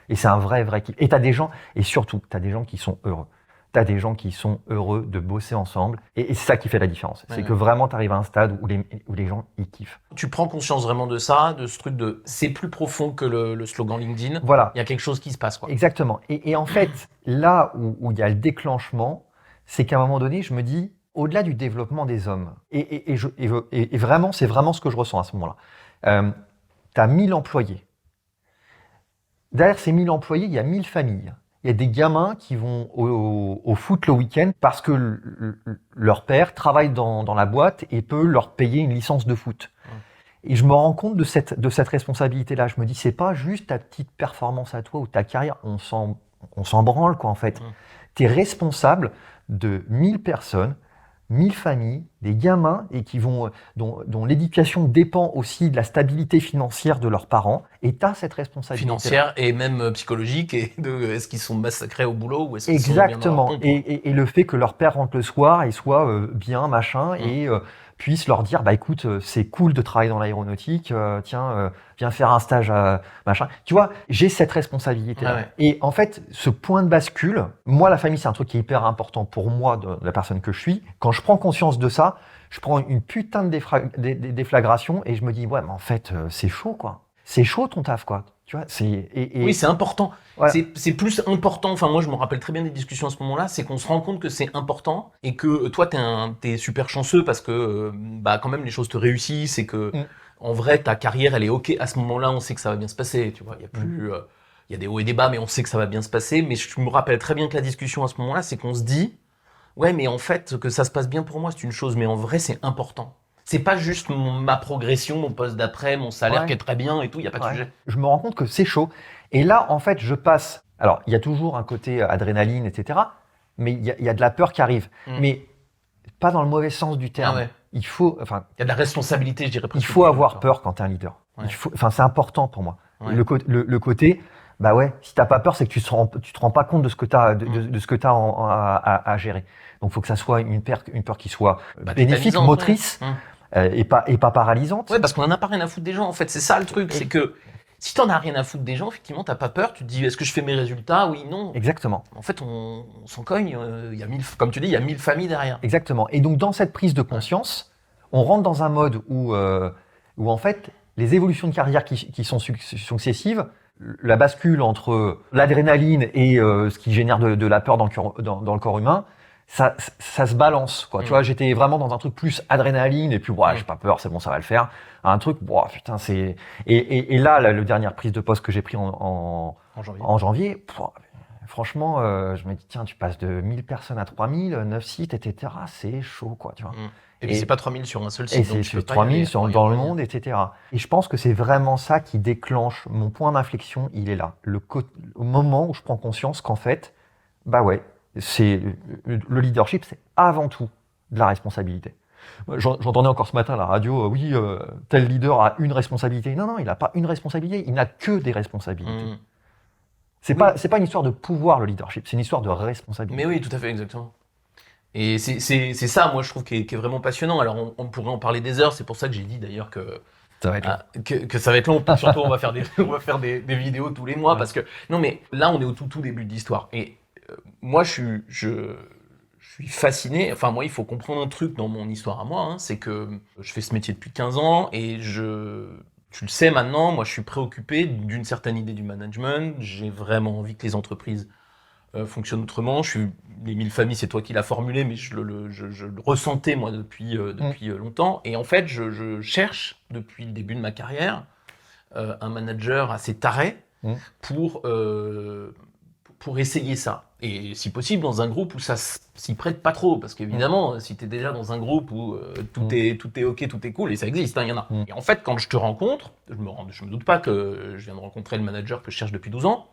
Et c'est un vrai kiff. Et t'as des gens, et surtout, t'as des gens qui sont heureux. T'as des gens qui sont heureux de bosser ensemble. Et c'est ça qui fait la différence. C'est que vraiment, t'arrives à un stade où les gens, ils kiffent. Tu prends conscience vraiment de ça, de ce truc de c'est plus profond que le slogan LinkedIn. Voilà. Il y a quelque chose qui se passe, quoi. Exactement. Et en fait, là où il y a le déclenchement, c'est qu'à un moment donné, je me dis, au-delà du développement des hommes, et vraiment, c'est vraiment ce que je ressens à ce moment-là. Tu as 1000 employés. Derrière ces 1000 employés, il y a 1000 familles. Il y a des gamins qui vont au foot le week-end parce que leur père travaille dans la boîte et peut leur payer une licence de foot. Et je me rends compte de cette responsabilité-là. Je me dis, c'est pas juste ta petite performance à toi ou ta carrière, on s'en branle, quoi, en fait. Tu es responsable de 1000 personnes, 1000 familles, des gamins et dont l'éducation dépend aussi de la stabilité financière de leurs parents. Et tu as cette responsabilité. Financière et même psychologique, et de est-ce qu'ils sont massacrés au boulot ou est-ce qu'ils sont bien dans leur Exactement. pompe. Et le fait que leur père rentre le soir et soit bien, machin, et puisse leur dire, bah écoute, c'est cool de travailler dans l'aéronautique, tiens, viens faire un stage, machin. Tu vois, j'ai cette responsabilité-là. Ouais. Et en fait, ce point de bascule, moi, la famille, c'est un truc qui est hyper important pour moi, de la personne que je suis. Quand je prends conscience de ça, je prends une putain de déflagration et je me dis, ouais, mais en fait, c'est chaud, quoi. C'est chaud ton taf, quoi. Tu vois, Oui, c'est important. Ouais. C'est plus important. Enfin, moi, je me rappelle très bien des discussions à ce moment-là. C'est qu'on se rend compte que c'est important et que toi, t'es super chanceux parce que, quand même, les choses te réussissent et que, en vrai, ta carrière, elle est ok. À ce moment-là, on sait que ça va bien se passer. Tu vois, il y a plus, il y a des hauts et des bas, mais on sait que ça va bien se passer. Mais je me rappelle très bien que la discussion à ce moment-là, c'est qu'on se dit, ouais, mais en fait, que ça se passe bien pour moi, c'est une chose, mais en vrai, c'est important. C'est pas juste ma progression, mon poste d'après, mon salaire qui est très bien et tout, il n'y a pas de sujet. Je me rends compte que c'est chaud. Et là, en fait, je passe. Alors, il y a toujours un côté adrénaline, etc. Mais il y a de la peur qui arrive. Mais pas dans le mauvais sens du terme. Ah ouais. Il faut, Il y a de la responsabilité, je dirais. Il faut avoir peur quand tu es un leader. Ouais. C'est important pour moi. Ouais. Le côté, bah ouais, si t'as pas peur, c'est que tu te rends pas compte de ce que t'as, de ce que t'as à gérer. Donc, il faut que ça soit une peur qui soit bénéfique, motrice. Et pas paralysante. Ouais, parce qu'on en a pas rien à foutre des gens, en fait. C'est ça le truc, c'est que si t'en as rien à foutre des gens, effectivement, t'as pas peur. Tu te dis, est-ce que je fais mes résultats? Oui, non. Exactement. En fait, on s'en cogne. Il y a 1000, comme tu dis, il y a 1000 familles derrière. Exactement. Et donc, dans cette prise de conscience, on rentre dans un mode où en fait, les évolutions de carrière qui sont successives, la bascule entre l'adrénaline et ce qui génère de la peur dans le corps humain, ça se balance, quoi. Tu vois, j'étais vraiment dans un truc plus adrénaline et puis j'ai pas peur, c'est bon, ça va le faire. Un truc, putain, c'est et là, le dernière prise de poste que j'ai pris en janvier, franchement, je me dis tiens, tu passes de 1000 personnes à 3000, 9 sites, etc. C'est chaud, quoi, tu vois. Et puis c'est pas 3000 sur un seul site. Et c'est 3000 dans le monde, etc. Et je pense que c'est vraiment ça qui déclenche mon point d'inflexion. Il est là, au moment où je prends conscience qu'en fait, le leadership, c'est avant tout de la responsabilité. J'entendais encore ce matin à la radio, tel leader a une responsabilité. Non, il n'a pas une responsabilité, il n'a que des responsabilités. C'est pas une histoire de pouvoir, le leadership, c'est une histoire de responsabilité. Mais oui, tout à fait, exactement. Et c'est ça, moi, je trouve, qui est vraiment passionnant. Alors, on pourrait en parler des heures, c'est pour ça que j'ai dit d'ailleurs que ça va être long. Que ça va être long. Surtout, on va faire des vidéos tous les mois parce que, non, mais là, on est au tout début de l'histoire. Et moi, je suis fasciné. Enfin, moi, il faut comprendre un truc dans mon histoire à moi, c'est que je fais ce métier depuis 15 ans et tu le sais maintenant, moi, je suis préoccupé d'une certaine idée du management. J'ai vraiment envie que les entreprises fonctionnent autrement. Les 1000 familles, c'est toi qui l'as formulé, mais je le ressentais, moi, depuis longtemps. Et en fait, je cherche, depuis le début de ma carrière, un manager assez taré pour essayer ça. Et si possible, dans un groupe où ça s'y prête pas trop. Parce qu'évidemment, si tu es déjà dans un groupe où tout est ok, tout est cool, et ça existe, il y en a. Et en fait, quand je te rencontre, je me doute pas que je viens de rencontrer le manager que je cherche depuis 12 ans,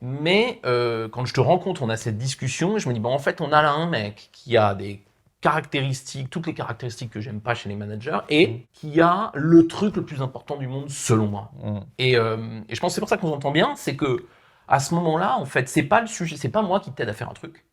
mais quand je te rencontre, on a cette discussion, et je me dis, en fait, on a là un mec qui a des caractéristiques, toutes les caractéristiques que j'aime pas chez les managers, et qui a le truc le plus important du monde, selon moi. Et je pense que c'est pour ça qu'on s'entend bien, c'est que à ce moment-là, en fait, c'est pas le sujet, c'est pas moi qui t'aide à faire un truc.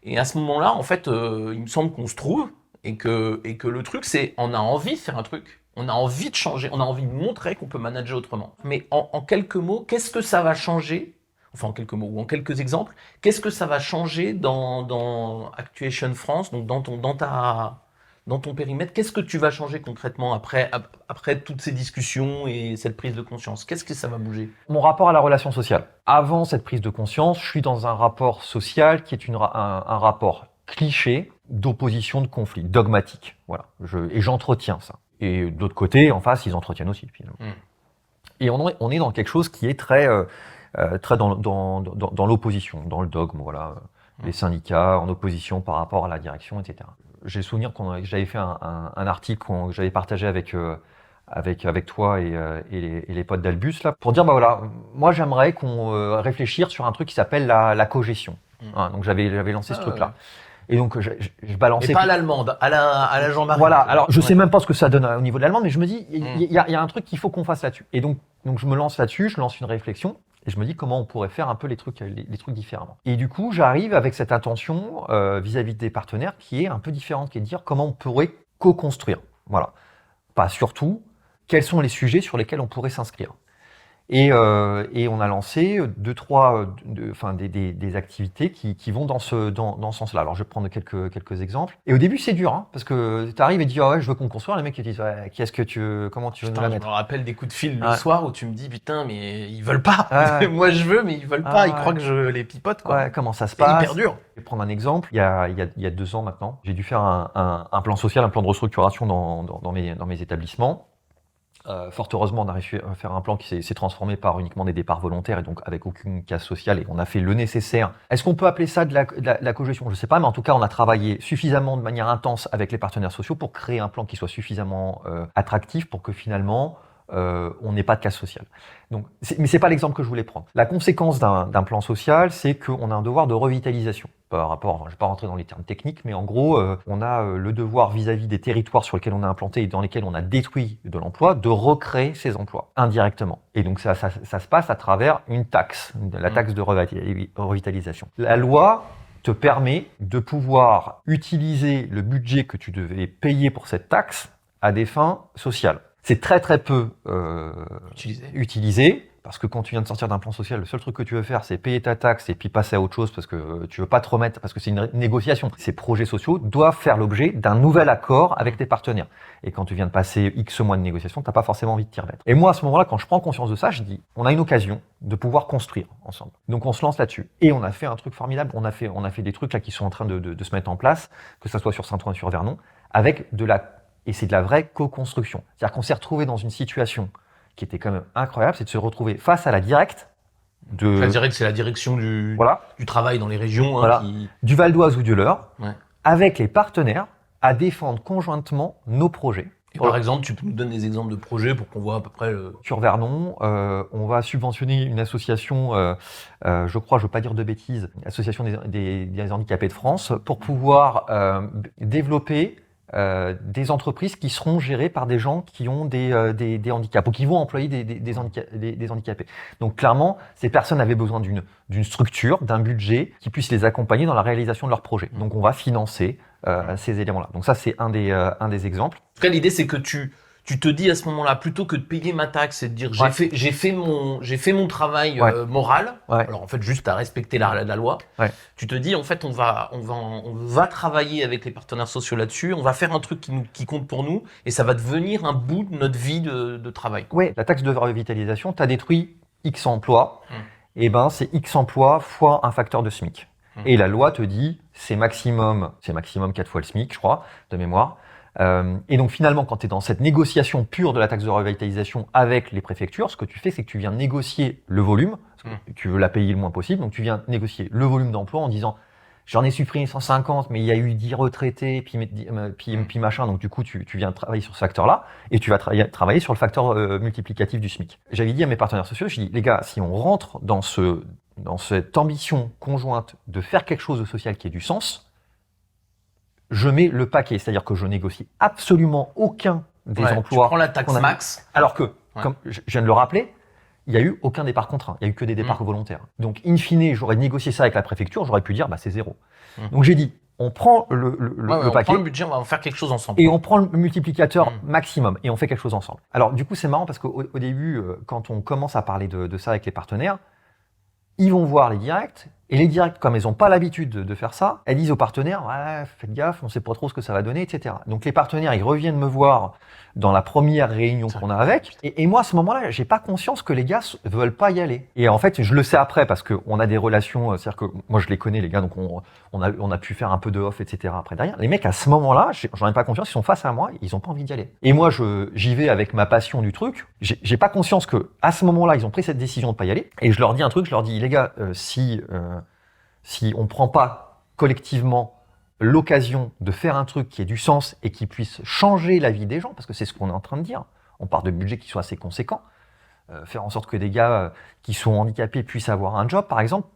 Et à ce moment-là, en fait, il me semble qu'on se trouve et que le truc, c'est on a envie de faire un truc, on a envie de changer, on a envie de montrer qu'on peut manager autrement. Mais en quelques mots, qu'est-ce que ça va changer? Enfin, en quelques mots ou en quelques exemples, qu'est-ce que ça va changer dans Actuation France, donc dans ton périmètre? Qu'est-ce que tu vas changer concrètement après toutes ces discussions et cette prise de conscience? Qu'est-ce que ça va bouger? Mon rapport à la relation sociale. Avant cette prise de conscience, je suis dans un rapport social qui est un rapport cliché d'opposition, de conflit, dogmatique. Voilà. Et j'entretiens ça. Et de l'autre côté, en face, ils entretiennent aussi, finalement. Et on est dans quelque chose qui est très dans l'opposition, dans le dogme, voilà. Les syndicats en opposition par rapport à la direction, etc. J'ai le souvenir que j'avais fait un article que j'avais partagé avec toi et les potes d'Albus là, pour dire moi j'aimerais qu'on réfléchisse sur un truc qui s'appelle la cogestion. Donc j'avais lancé ce truc-là. Et donc, je balançais. Mais pas à l'allemande, à la Jean-Marie. Voilà. Alors, je sais même pas ce que ça donne au niveau de l'allemande, mais je me dis, il y a un truc qu'il faut qu'on fasse là-dessus. Et donc, je me lance là-dessus, je lance une réflexion. Et je me dis comment on pourrait faire un peu les trucs différemment. Et du coup, j'arrive avec cette intention vis-à-vis des partenaires qui est un peu différente, qui est de dire comment on pourrait co-construire. Voilà. Pas surtout, quels sont les sujets sur lesquels on pourrait s'inscrire. Et on a lancé des activités qui vont dans ce sens-là. Alors je vais prendre quelques exemples. Et au début c'est dur, hein, parce que tu arrives et dis ouais je veux qu'on construise. Les mecs ils disent ouais, comment tu veux nous la mettre. Je me rappelle des coups de fil le soir où tu me dis putain mais ils veulent pas. Moi je veux mais ils veulent pas. Ils croient que je les pipote quoi. Ouais, comment ça se passe? C'est hyper dur. Je vais prendre un exemple. Il y a 2 ans maintenant, j'ai dû faire un plan social, un plan de restructuration dans mes établissements. Fort heureusement, on a réussi à faire un plan qui s'est transformé par uniquement des départs volontaires et donc avec aucune casse sociale et on a fait le nécessaire. Est-ce qu'on peut appeler ça de la cogestion? Je ne sais pas, mais en tout cas, on a travaillé suffisamment de manière intense avec les partenaires sociaux pour créer un plan qui soit suffisamment attractif pour que finalement, on n'ait pas de casse sociale. Donc, mais c'est pas l'exemple que je voulais prendre. La conséquence d'un plan social, c'est qu'on a un devoir de revitalisation par rapport, je vais pas rentrer dans les termes techniques, mais en gros, on a le devoir vis-à-vis des territoires sur lesquels on a implanté et dans lesquels on a détruit de l'emploi, de recréer ces emplois indirectement. Et donc ça se passe à travers une taxe, la taxe de revitalisation. La loi te permet de pouvoir utiliser le budget que tu devais payer pour cette taxe à des fins sociales. C'est très très peu utilisé parce que quand tu viens de sortir d'un plan social, le seul truc que tu veux faire, c'est payer ta taxe et puis passer à autre chose parce que tu veux pas te remettre, parce que c'est une négociation. Ces projets sociaux doivent faire l'objet d'un nouvel accord avec tes partenaires. Et quand tu viens de passer X mois de négociation, t'as pas forcément envie de t'y remettre. Et moi, à ce moment-là, quand je prends conscience de ça, je dis, on a une occasion de pouvoir construire ensemble. Donc on se lance là-dessus. Et on a fait un truc formidable. On a fait des trucs là qui sont en train de se mettre en place, que ça soit sur Saint-Ouen-sur-Vernon, avec et c'est de la vraie co-construction. C'est-à-dire qu'on s'est retrouvé dans une situation qui était quand même incroyable, c'est de se retrouver face à la directe de... La directe, c'est la direction du travail dans les régions. Voilà. Du Val d'Oise ou de l'Eure, avec les partenaires, à défendre conjointement nos projets. Et par exemple, tu peux nous donner des exemples de projets pour qu'on voit à peu près... Sur Vernon, on va subventionner une association, je crois, je ne veux pas dire de bêtises, l'association des handicapés de France, pour pouvoir développer des entreprises qui seront gérées par des gens qui ont des handicaps ou qui vont employer des handicapés. Donc clairement, ces personnes avaient besoin d'une structure, d'un budget qui puisse les accompagner dans la réalisation de leurs projets. Donc on va financer ces éléments-là. Donc ça, c'est un des exemples. En tout cas, l'idée, c'est que tu te dis à ce moment-là, plutôt que de payer ma taxe et de dire j'ai fait mon travail moral, alors en fait juste à respecter la loi, tu te dis en fait on va travailler avec les partenaires sociaux là-dessus, on va faire un truc qui compte pour nous et ça va devenir un bout de notre vie de travail. Oui, la taxe de revitalisation, tu as détruit X emplois, et ben c'est X emplois fois un facteur de SMIC. Et la loi te dit c'est maximum 4 fois le SMIC, je crois, de mémoire. Et donc finalement, quand tu es dans cette négociation pure de la taxe de revitalisation avec les préfectures, ce que tu fais, c'est que tu viens négocier le volume, parce que tu veux la payer le moins possible, donc tu viens négocier le volume d'emploi en disant j'en ai supprimé 150, mais il y a eu 10 retraités, puis machin, donc du coup tu viens travailler sur ce facteur-là, et tu vas travailler sur le facteur multiplicatif du SMIC. J'avais dit à mes partenaires sociaux, je dis les gars, si on rentre dans cette ambition conjointe de faire quelque chose de social qui ait du sens, je mets le paquet, c'est-à-dire que je négocie absolument aucun des emplois. Tu prends la taxe max. Alors que, comme je viens de le rappeler, il n'y a eu aucun départ contraint, il n'y a eu que des départs volontaires. Donc, in fine, j'aurais négocié ça avec la préfecture, j'aurais pu dire, c'est 0. Donc j'ai dit, on prend le paquet. On prend le budget, on va en faire quelque chose ensemble. Et on prend le multiplicateur maximum, et on fait quelque chose ensemble. Alors du coup, c'est marrant parce qu'au début, quand on commence à parler de ça avec les partenaires, ils vont voir les directs, et les directs, comme elles n'ont pas l'habitude de faire ça, elles disent aux partenaires, faites gaffe, on ne sait pas trop ce que ça va donner, etc. Donc les partenaires, ils reviennent me voir dans la première réunion qu'on a avec, et moi à ce moment-là, j'ai pas conscience que les gars veulent pas y aller. Et en fait, je le sais après parce qu'on a des relations, c'est-à-dire que moi je les connais les gars, donc on a pu faire un peu de off, etc. après derrière. Les mecs à ce moment-là, j'en ai pas conscience, ils sont face à moi, ils ont pas envie d'y aller. Et moi j'y vais avec ma passion du truc, j'ai pas conscience que à ce moment-là, ils ont pris cette décision de pas y aller, et je leur dis un truc, je leur dis les gars, si on prend pas collectivement l'occasion de faire un truc qui ait du sens et qui puisse changer la vie des gens, parce que c'est ce qu'on est en train de dire. On part de budgets qui soient assez conséquents. Faire en sorte que des gars qui sont handicapés puissent avoir un job, par exemple,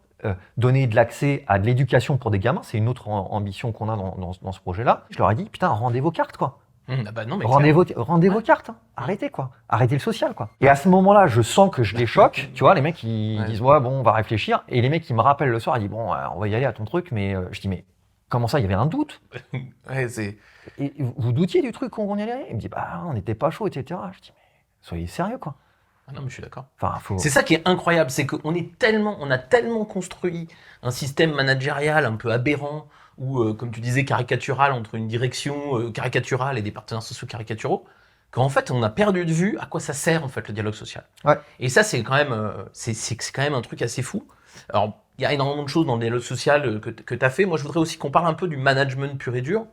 donner de l'accès à de l'éducation pour des gamins, c'est une autre ambition qu'on a dans ce projet-là. Je leur ai dit, putain, rendez vos cartes, quoi. Ah bah non, mais Rendez vos cartes, hein. Arrêtez, quoi. Arrêtez le social, quoi. Et à ce moment-là, je sens que je les choque. Tu vois, les mecs, ils disent, ouais, bon, on va réfléchir. Et les mecs, ils me rappellent le soir, ils disent, bon, on va y aller à ton truc, mais je dis, mais comment ça, il y avait un doute? Et vous doutiez du truc qu'on y allait? Il me dit, bah, on n'était pas chaud, etc. Je dis, mais soyez sérieux, quoi. Ah non, mais je suis d'accord. Enfin, C'est ça qui est incroyable, c'est qu'on on a tellement construit un système managérial un peu aberrant, ou comme tu disais, caricatural, entre une direction caricaturale et des partenaires sociaux caricaturaux, qu'en fait, on a perdu de vue à quoi ça sert, en fait, le dialogue social. Ouais. Et ça, c'est quand même, c'est quand même un truc assez fou. Alors, il y a énormément de choses dans le dialogue social que tu as fait. Moi, je voudrais aussi qu'on parle un peu du management pur et dur.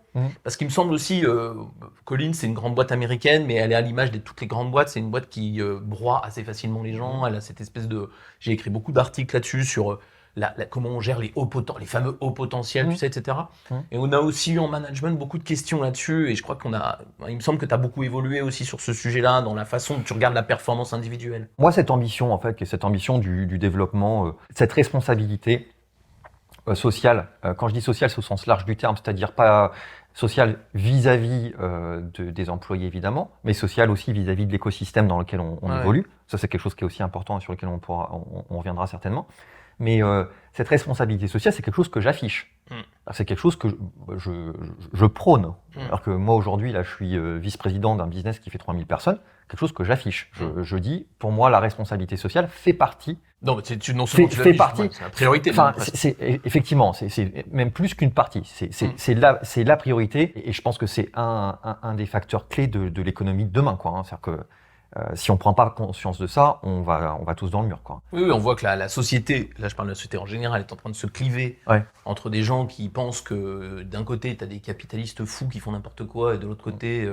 Parce qu'il me semble aussi, Collins, c'est une grande boîte américaine, mais elle est à l'image de toutes les grandes boîtes. C'est une boîte qui broie assez facilement les gens. Elle a cette espèce de... J'ai écrit beaucoup d'articles là-dessus sur comment on gère les fameux hauts potentiels, tu sais, etc. Et on a aussi eu en management beaucoup de questions là-dessus. Et je crois il me semble que tu as beaucoup évolué aussi sur ce sujet-là, dans la façon dont tu regardes la performance individuelle. Moi, cette ambition, en fait, qui est cette ambition du développement, cette responsabilité sociale, quand je dis sociale, c'est au sens large du terme, c'est-à-dire pas sociale vis-à-vis des employés, évidemment, mais sociale aussi vis-à-vis de l'écosystème dans lequel on évolue. Ça, c'est quelque chose qui est aussi important et sur lequel on reviendra certainement. Mais cette responsabilité sociale, c'est quelque chose que j'affiche. C'est quelque chose que je prône. Alors que moi, aujourd'hui, là, je suis vice-président d'un business qui fait 3000 personnes. Quelque chose que j'affiche. Je dis, pour moi, la responsabilité sociale fait partie. Non, mais non seulement tu l'affiches, c'est la priorité. Enfin, effectivement, c'est même plus qu'une partie. C'est la priorité. Et je pense que c'est un des facteurs clés de l'économie de demain, quoi. C'est-à-dire que si on ne prend pas conscience de ça, on va tous dans le mur, quoi. Oui, on voit que la société, là je parle de la société en général, est en train de se cliver entre des gens qui pensent que d'un côté, tu as des capitalistes fous qui font n'importe quoi, et de l'autre côté,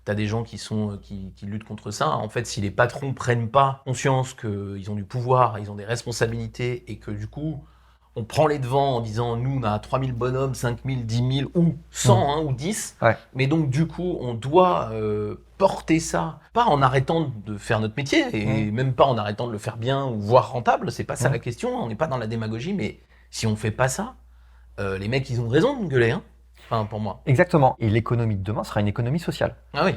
tu as des gens qui luttent contre ça. En fait, si les patrons prennent pas conscience qu'ils ont du pouvoir, ils ont des responsabilités, et que du coup, on prend les devants en disant, nous, on a 3000 bonhommes, 5000, 10 000, ou 100, hein, ou 10. Mais donc, du coup, on doit porter ça, pas en arrêtant de faire notre métier, et même pas en arrêtant de le faire bien, ou voire rentable, c'est pas ça la question, on n'est pas dans la démagogie, mais si on fait pas ça, les mecs, ils ont raison de gueuler, hein. Enfin, pour moi. Exactement. Et l'économie de demain sera une économie sociale. Ah oui.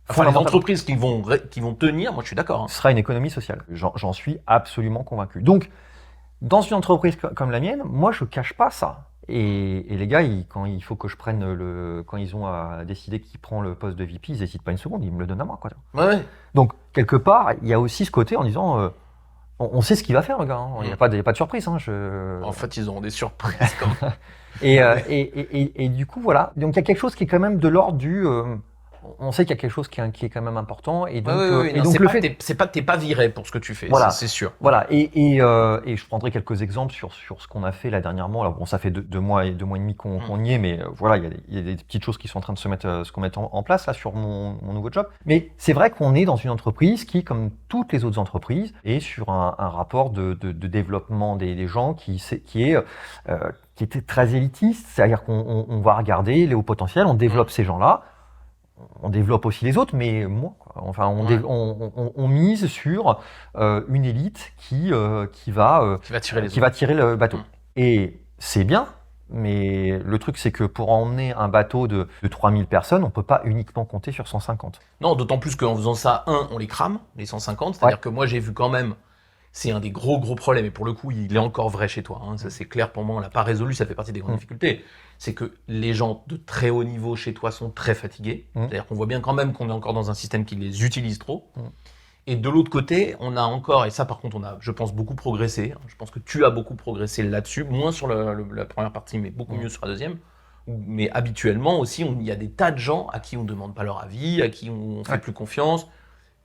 Enfin, les entreprises qui vont tenir, moi je suis d'accord. Ce sera une économie sociale. J'en suis absolument convaincu. Donc, dans une entreprise comme la mienne, moi je cache pas ça. Et les gars, quand il faut que je prenne quand ils ont décidé qui prend le poste de VP, ils n'hésitent pas une seconde, ils me le donnent à moi, quoi. Ouais. Donc, quelque part, il y a aussi ce côté en disant, on sait ce qu'il va faire, le gars. Hein. Il n'y a pas de surprise. Hein. En fait, ils auront des surprises quand même. Et du coup, voilà. Donc, il y a quelque chose qui est quand même de l'ordre du... on sait qu'il y a quelque chose qui est quand même important. Et donc, c'est pas que t'es pas viré pour ce que tu fais, voilà, c'est sûr. Voilà. Et je prendrai quelques exemples sur ce qu'on a fait là dernièrement. Alors, bon, ça fait deux mois et demi qu'on y est, mais voilà, il y a des petites choses qui sont en train de se mettre en place là sur mon nouveau job. Mais c'est vrai qu'on est dans une entreprise qui, comme toutes les autres entreprises, est sur un rapport de développement des gens qui était très élitiste. C'est-à-dire qu'on va regarder les hauts potentiels, on développe ces gens-là. On développe aussi les autres, mais moins, quoi. Enfin, on mise sur une élite qui va tirer le bateau. Et c'est bien, mais le truc, c'est que pour emmener un bateau de 3000 personnes, on peut pas uniquement compter sur 150. Non, d'autant plus qu'en faisant ça, on les crame, les 150. C'est-à-dire que moi, j'ai vu quand même, c'est un des gros problèmes, et pour le coup, il est encore vrai chez toi. Hein. Ça, c'est clair pour moi, on l'a pas résolu, ça fait partie des grandes difficultés. C'est que les gens de très haut niveau chez toi sont très fatigués. C'est-à-dire qu'on voit bien quand même qu'on est encore dans un système qui les utilise trop. Et de l'autre côté, on a encore, et ça par contre, on a, je pense, beaucoup progressé. Je pense que tu as beaucoup progressé là-dessus, moins sur la première partie, mais beaucoup mieux sur la deuxième. Mais habituellement aussi, il y a des tas de gens à qui on ne demande pas leur avis, à qui on ne fait plus confiance.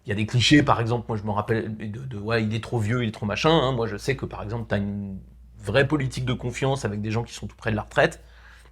Il y a des clichés, par exemple, moi je me rappelle ouais, il est trop vieux, il est trop machin. Hein. Moi je sais que par exemple, tu as une vraie politique de confiance avec des gens qui sont tout près de la retraite.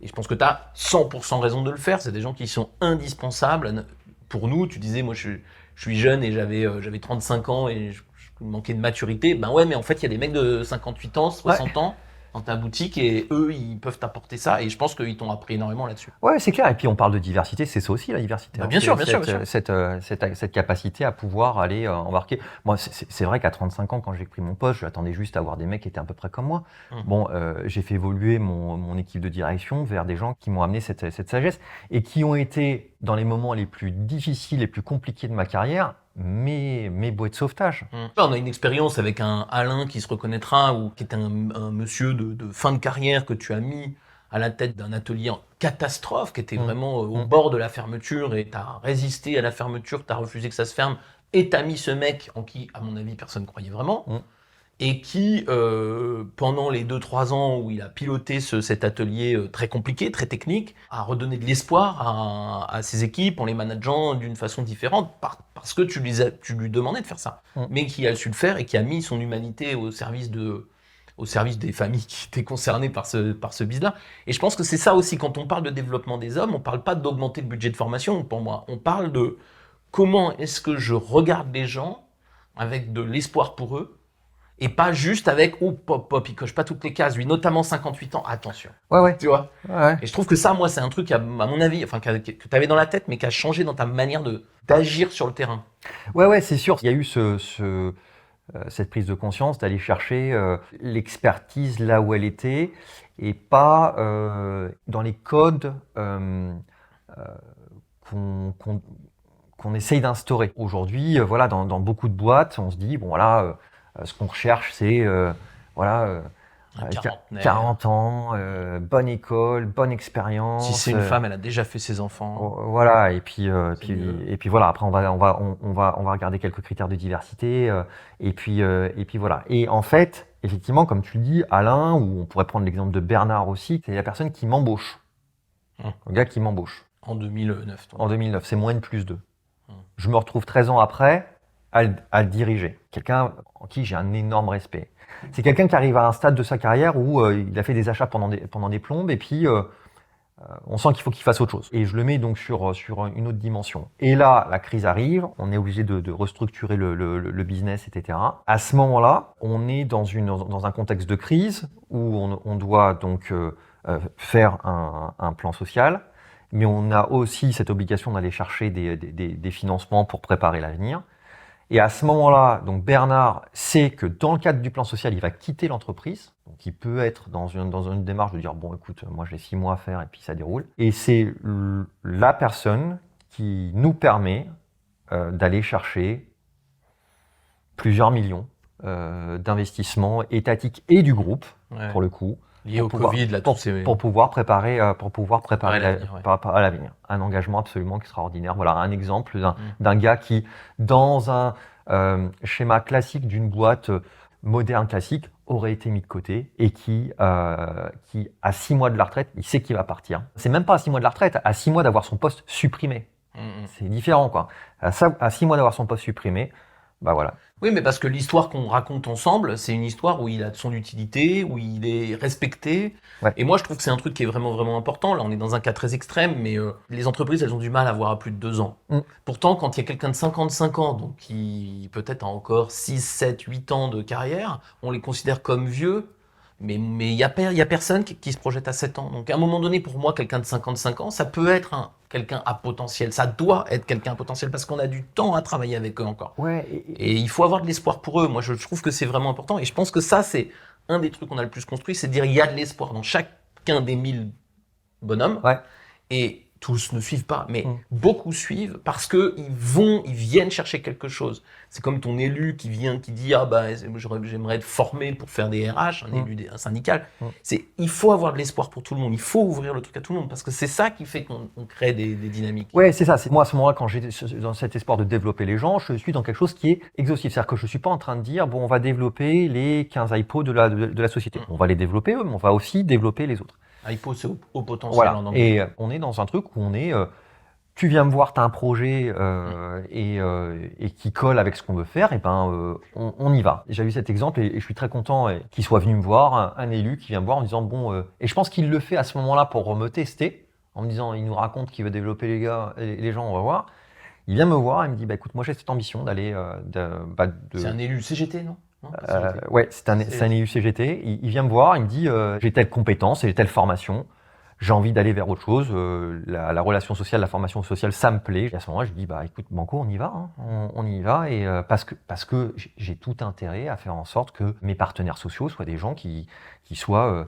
Et je pense que tu as 100% raison de le faire. C'est des gens qui sont indispensables pour nous. Tu disais, moi je suis jeune et j'avais 35 ans et je manquais de maturité. Ben ouais, mais en fait, il y a des mecs de 58 ans, 60 ans dans ta boutique et eux, ils peuvent t'apporter ça. Et je pense qu'ils t'ont appris énormément là-dessus. Ouais, c'est clair. Et puis on parle de diversité, c'est ça aussi la diversité. Bien sûr, bien sûr, cette, bien sûr. cette capacité à pouvoir aller embarquer. Moi, c'est vrai qu'à 35 ans, quand j'ai pris mon poste, j'attendais juste à voir des mecs qui étaient à peu près comme moi. Bon, j'ai fait évoluer mon équipe de direction vers des gens qui m'ont amené cette sagesse et qui ont été, dans les moments les plus difficiles, les plus compliqués de ma carrière, mes bouées de sauvetage. On a une expérience avec un Alain qui se reconnaîtra, ou qui était un monsieur de fin de carrière que tu as mis à la tête d'un atelier en catastrophe, qui était vraiment au bord de la fermeture, et tu as résisté à la fermeture, tu as refusé que ça se ferme, et tu as mis ce mec en qui, à mon avis, personne ne croyait vraiment, et qui, pendant les 2-3 ans où il a piloté cet atelier très compliqué, très technique, a redonné de l'espoir à ses équipes en les manageant d'une façon différente, parce que tu lui demandais de faire ça, mais qui a su le faire et qui a mis son humanité au service des familles qui étaient concernées par ce business-là. Et je pense que c'est ça aussi, quand on parle de développement des hommes, on ne parle pas d'augmenter le budget de formation, pour moi. On parle de comment est-ce que je regarde les gens avec de l'espoir pour eux, et pas juste avec oh pop, il coche pas toutes les cases, lui, notamment 58 ans, attention. Ouais. Tu vois. Ouais. Et je trouve que ça, moi, c'est un truc, à mon avis, enfin, que tu avais dans la tête, mais qui a changé dans ta manière d'agir sur le terrain. Ouais, c'est sûr. Il y a eu cette prise de conscience d'aller chercher l'expertise là où elle était et pas dans les codes qu'on essaye d'instaurer. Aujourd'hui, voilà, dans beaucoup de boîtes, on se dit, bon voilà, ce qu'on recherche, c'est voilà, 40 ans, bonne école, bonne expérience. Si c'est une femme, elle a déjà fait ses enfants. Voilà, et puis voilà. Après, on va regarder quelques critères de diversité, et puis voilà. Et en fait, effectivement, comme tu le dis, Alain, ou on pourrait prendre l'exemple de Bernard aussi, c'est la personne qui m'embauche, le gars qui m'embauche. En 2009. En 2009, c'est moins de plus 2. Je me retrouve 13 ans après à le diriger. Quelqu'un en qui j'ai un énorme respect. C'est quelqu'un qui arrive à un stade de sa carrière où il a fait des achats pendant des plombes et puis on sent qu'il faut qu'il fasse autre chose. Et je le mets donc sur une autre dimension. Et là, la crise arrive, on est obligé de restructurer le business, etc. À ce moment-là, on est dans un contexte de crise où on doit donc faire un plan social, mais on a aussi cette obligation d'aller chercher des financements pour préparer l'avenir. Et à ce moment-là, donc Bernard sait que dans le cadre du plan social, il va quitter l'entreprise. Donc il peut être dans une démarche de dire bon écoute, moi j'ai 6 mois à faire et puis ça déroule. Et c'est la personne qui nous permet d'aller chercher plusieurs millions d'investissements étatiques et du groupe, pour le coup. Lié au Covid, là, pour pouvoir préparer l'avenir. Un engagement absolument extraordinaire. Voilà un exemple d'un gars qui, dans un schéma classique d'une boîte moderne classique, aurait été mis de côté et qui à 6 mois de la retraite, il sait qu'il va partir. C'est même pas à 6 mois de la retraite, à 6 mois d'avoir son poste supprimé. C'est différent, quoi. À 6 mois d'avoir son poste supprimé, bah voilà. Oui, mais parce que l'histoire qu'on raconte ensemble, c'est une histoire où il a de son utilité, où il est respecté. Ouais. Et moi, je trouve que c'est un truc qui est vraiment, vraiment important. Là, on est dans un cas très extrême, mais les entreprises, elles ont du mal à voir à plus de 2 ans. Pourtant, quand il y a quelqu'un de 55 ans, donc qui peut-être a encore 6, 7, 8 ans de carrière, on les considère comme vieux. Mais il y a personne qui se projette à 7 ans. Donc à un moment donné, pour moi, quelqu'un de 55 ans, ça peut être quelqu'un à potentiel. Ça doit être quelqu'un à potentiel parce qu'on a du temps à travailler avec eux encore. Ouais, et il faut avoir de l'espoir pour eux. Moi, je trouve que c'est vraiment important. Et je pense que ça, c'est un des trucs qu'on a le plus construit, c'est de dire il y a de l'espoir dans chacun des 1000 bonhommes. Ouais. Et tous ne suivent pas, mais beaucoup suivent parce que ils viennent chercher quelque chose. C'est comme ton élu qui vient, qui dit ah bah j'aimerais être formé pour faire des RH, un syndical. Il faut avoir de l'espoir pour tout le monde. Il faut ouvrir le truc à tout le monde parce que c'est ça qui fait qu'on crée des dynamiques. Ouais, c'est ça. Moi à ce moment-là, quand j'ai dans cet espoir de développer les gens, je suis dans quelque chose qui est exhaustif. C'est-à-dire que je suis pas en train de dire bon on va développer les 15 IPO de la société. On va les développer eux, mais on va aussi développer les autres. IPO, c'est au potentiel voilà. en anglais. Et on est dans un truc où on est, tu viens me voir, tu as un projet et qui colle avec ce qu'on veut faire, et ben on y va. J'ai eu cet exemple et je suis très content qu'il soit venu me voir, un élu qui vient me voir en disant bon, et je pense qu'il le fait à ce moment-là pour me tester, en me disant il nous raconte qu'il veut développer les gens, on va voir. Il vient me voir et me dit bah écoute, moi j'ai cette ambition d'aller. C'est un élu CGT, non ? hein, CGT. Ouais, c'est un EUCGT. Il vient me voir, il me dit j'ai telle compétence et telle formation. J'ai envie d'aller vers autre chose. La relation sociale, la formation sociale, ça me plaît. Et à ce moment-là, je dis bah écoute, banco, on y va, hein. On y va. Et parce que j'ai tout intérêt à faire en sorte que mes partenaires sociaux soient des gens qui soient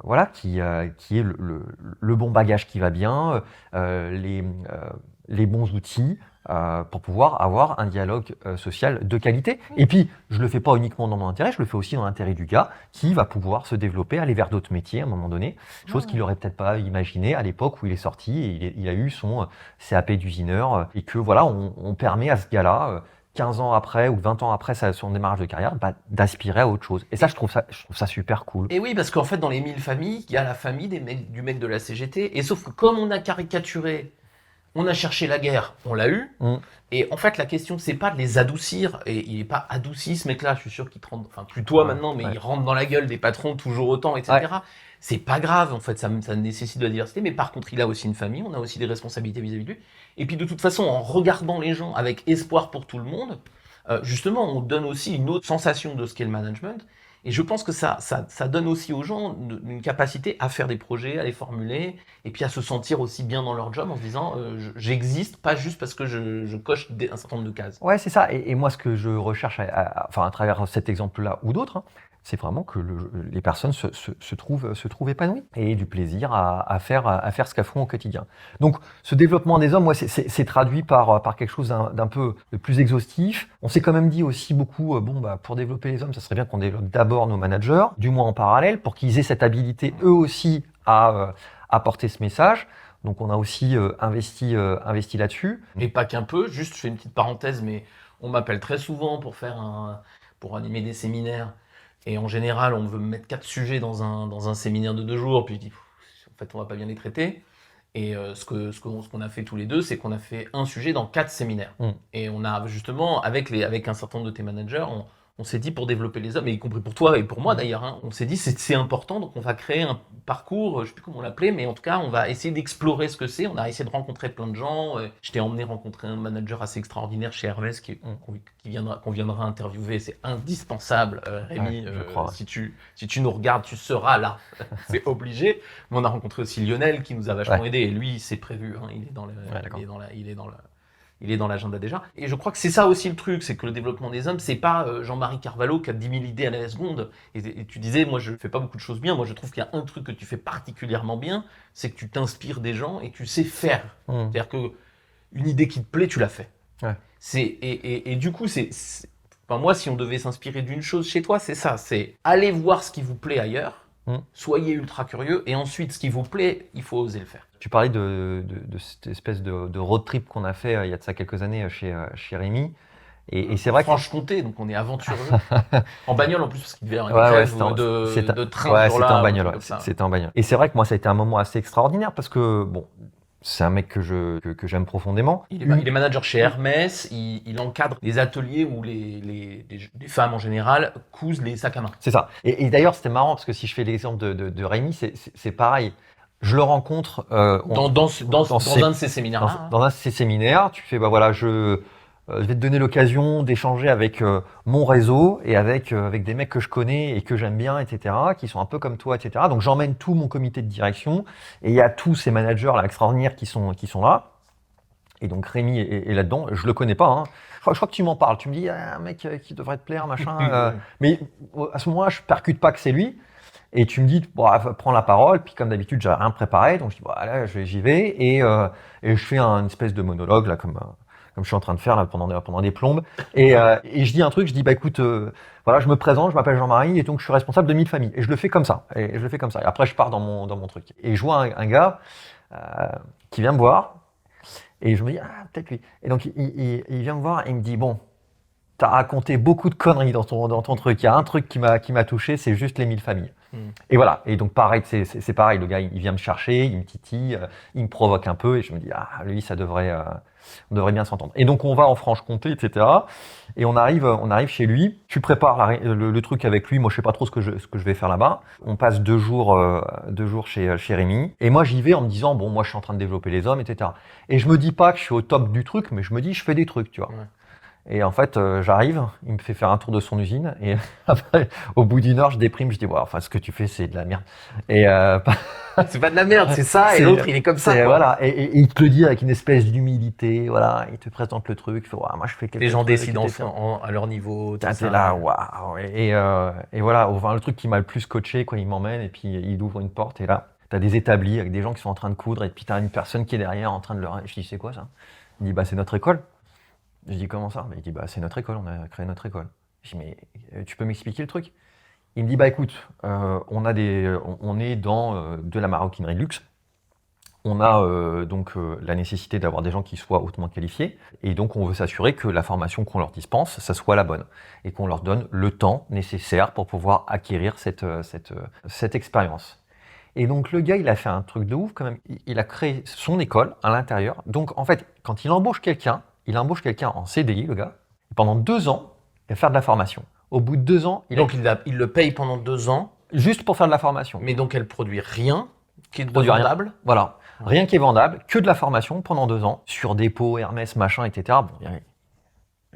voilà, qui aient le bon bagage qui va bien, les bons outils. Pour pouvoir avoir un dialogue social de qualité. Et puis, je le fais pas uniquement dans mon intérêt, je le fais aussi dans l'intérêt du gars qui va pouvoir se développer, aller vers d'autres métiers à un moment donné, chose qu'il aurait peut-être pas imaginé à l'époque où il est sorti et il a eu son CAP d'usineur et que voilà, on permet à ce gars-là 15 ans après ou 20 ans après son démarrage de carrière, d'aspirer à autre chose. Et ça, je trouve ça super cool. Et oui, parce qu'en fait, dans les 1000 familles, il y a la famille du mec de la CGT. Et sauf que comme on a caricaturé, on a cherché la guerre, on l'a eu. Et en fait, la question, c'est pas de les adoucir. Et il est pas adouci, ce mec-là. Je suis sûr qu'il te rentre, enfin, plus toi maintenant, mais il rentre dans la gueule des patrons toujours autant, etc. Ouais. C'est pas grave, en fait, ça nécessite de la diversité. Mais par contre, il a aussi une famille, on a aussi des responsabilités vis-à-vis de lui. Et puis, de toute façon, en regardant les gens avec espoir pour tout le monde, justement, on donne aussi une autre sensation de ce qu'est le management. Et je pense que ça donne aussi aux gens une capacité à faire des projets, à les formuler, et puis à se sentir aussi bien dans leur job en se disant j'existe, pas juste parce que je coche un certain nombre de cases. Ouais, c'est ça. Et moi, ce que je recherche à travers cet exemple-là ou d'autres, c'est vraiment que les personnes se trouvent épanouies et aient du plaisir à faire ce qu'elles font au quotidien. Donc, ce développement des hommes, moi, c'est traduit par quelque chose d'un peu plus exhaustif. On s'est quand même dit aussi beaucoup, pour développer les hommes, ça serait bien qu'on développe d'abord nos managers, du moins en parallèle, pour qu'ils aient cette habilité eux aussi à porter ce message. Donc, on a aussi investi là-dessus. Et pas qu'un peu. Juste, je fais une petite parenthèse, mais on m'appelle très souvent pour animer des séminaires. Et en général, on veut me mettre 4 sujets dans un séminaire de 2 jours, puis je dis, en fait, on va pas bien les traiter. Et ce qu'on a fait tous les deux, c'est qu'on a fait un sujet dans 4 séminaires. Et on a justement, avec un certain nombre de tes managers, on s'est dit pour développer les hommes, et y compris pour toi et pour moi d'ailleurs, hein, on s'est dit c'est important, donc on va créer un parcours, je sais plus comment on l'appelait, mais en tout cas on va essayer d'explorer ce que c'est. On a essayé de rencontrer plein de gens. Je t'ai emmené rencontrer un manager assez extraordinaire chez Hermès qu'on viendra interviewer. C'est indispensable, Rémi. Ouais, je crois. Si tu nous regardes, tu seras là. C'est obligé. Mais on a rencontré aussi Lionel qui nous a vachement aidé, et lui c'est prévu. Hein, il est dans l'agenda déjà. Et je crois que c'est ça aussi le truc, c'est que le développement des hommes, c'est pas Jean-Marie Carvalho qui a 10 000 idées à la seconde. Et tu disais, moi je fais pas beaucoup de choses bien, moi je trouve qu'il y a un truc que tu fais particulièrement bien, c'est que tu t'inspires des gens et que tu sais faire. C'est-à-dire que une idée qui te plaît, tu la fais. Ouais. Et du coup, enfin, moi, si on devait s'inspirer d'une chose chez toi, c'est ça, c'est aller voir ce qui vous plaît ailleurs, soyez ultra curieux, et ensuite, ce qui vous plaît, il faut oser le faire. Tu parlais de cette espèce de road trip qu'on a fait il y a de ça quelques années chez Rémi. Et c'est vrai Franche-Comté, donc on est aventureux. En bagnole en plus, parce qu'il devait y avoir une grève de train. Ouais, c'était en bagnole. C'était en bagnole. Et c'est vrai que moi, ça a été un moment assez extraordinaire parce que, bon, c'est un mec que j'aime profondément. Il est manager chez Hermès, il encadre des ateliers où les femmes en général cousent les sacs à main. C'est ça. Et d'ailleurs, c'était marrant parce que si je fais l'exemple de Rémi, c'est pareil. Je le rencontre dans un de ces séminaires. Dans un de ces séminaires, tu fais je vais te donner l'occasion d'échanger avec mon réseau et avec des mecs que je connais et que j'aime bien, etc., qui sont un peu comme toi, etc. Donc j'emmène tout mon comité de direction et il y a tous ces managers là extraordinaires qui sont là. Et donc Rémi est là-dedans. Je le connais pas. Hein. Je crois que tu m'en parles. Tu me dis un mec qui devrait te plaire, machin. Mais à ce moment-là, je percute pas que c'est lui. Et tu me dis, prends la parole, puis comme d'habitude, j'avais rien préparé, donc je dis, là, j'y vais, et je fais une espèce de monologue, là, comme je suis en train de faire, là, pendant des plombes, et je dis un truc, je dis, écoute, je me présente, je m'appelle Jean-Marie, et donc je suis responsable de 1000 familles, et je le fais comme ça, et après, je pars dans mon truc. Et je vois un gars qui vient me voir, et je me dis, peut-être lui. Et donc, il vient me voir, et il me dit, bon, t'as raconté beaucoup de conneries dans ton truc. Il y a un truc qui m'a touché, c'est juste les 1000 familles. Et voilà. Et donc pareil, c'est pareil. Le gars, il vient me chercher, il me titille, il me provoque un peu, et je me dis lui, on devrait bien s'entendre. Et donc on va en Franche-Comté, etc. Et on arrive chez lui. Tu prépares le truc avec lui. Moi, je sais pas trop ce que je vais faire là-bas. On passe 2 jours chez Rémi. Et moi, j'y vais en me disant moi, je suis en train de développer les hommes, etc. Et je me dis pas que je suis au top du truc, mais je me dis, je fais des trucs, tu vois. Ouais. Et en fait, j'arrive, il me fait faire un tour de son usine, et après, au bout d'une heure, je déprime, je dis, ouais, enfin, ce que tu fais, c'est de la merde. Et C'est pas de la merde, c'est ça, et l'autre, il est comme ça, quoi. Voilà, et il te le dit avec une espèce d'humilité, voilà, il te présente le truc, il fait, ouais, moi, je fais quelque chose. Les gens décident à leur niveau. T'es là, waouh. Et voilà, enfin, le truc qui m'a le plus coaché, quoi, il m'emmène, et puis il ouvre une porte, et là, t'as des établis avec des gens qui sont en train de coudre, et puis t'as une personne qui est derrière en train de leur. Je dis, c'est quoi ça? Il dit, bah, c'est notre école. Je dis, comment ça? Il dit, bah, c'est notre école, on a créé notre école. Je dis, mais tu peux m'expliquer le truc? Il me dit, bah, écoute, on est dans de la maroquinerie de luxe. On a donc la nécessité d'avoir des gens qui soient hautement qualifiés, et donc on veut s'assurer que la formation qu'on leur dispense, ça soit la bonne, et qu'on leur donne le temps nécessaire pour pouvoir acquérir cette expérience. Et donc le gars, il a fait un truc de ouf quand même. Il a créé son école à l'intérieur. Donc en fait, quand il embauche quelqu'un en CDI, le gars. Et pendant 2 ans, il va faire de la formation. Au bout de 2 ans, il le paye pendant 2 ans. Juste pour faire de la formation. Mais donc elle produit rien qui est vendable. Rien. Voilà. Rien qui est vendable, que de la formation pendant 2 ans, sur dépôt, Hermès, machin, etc. Bon,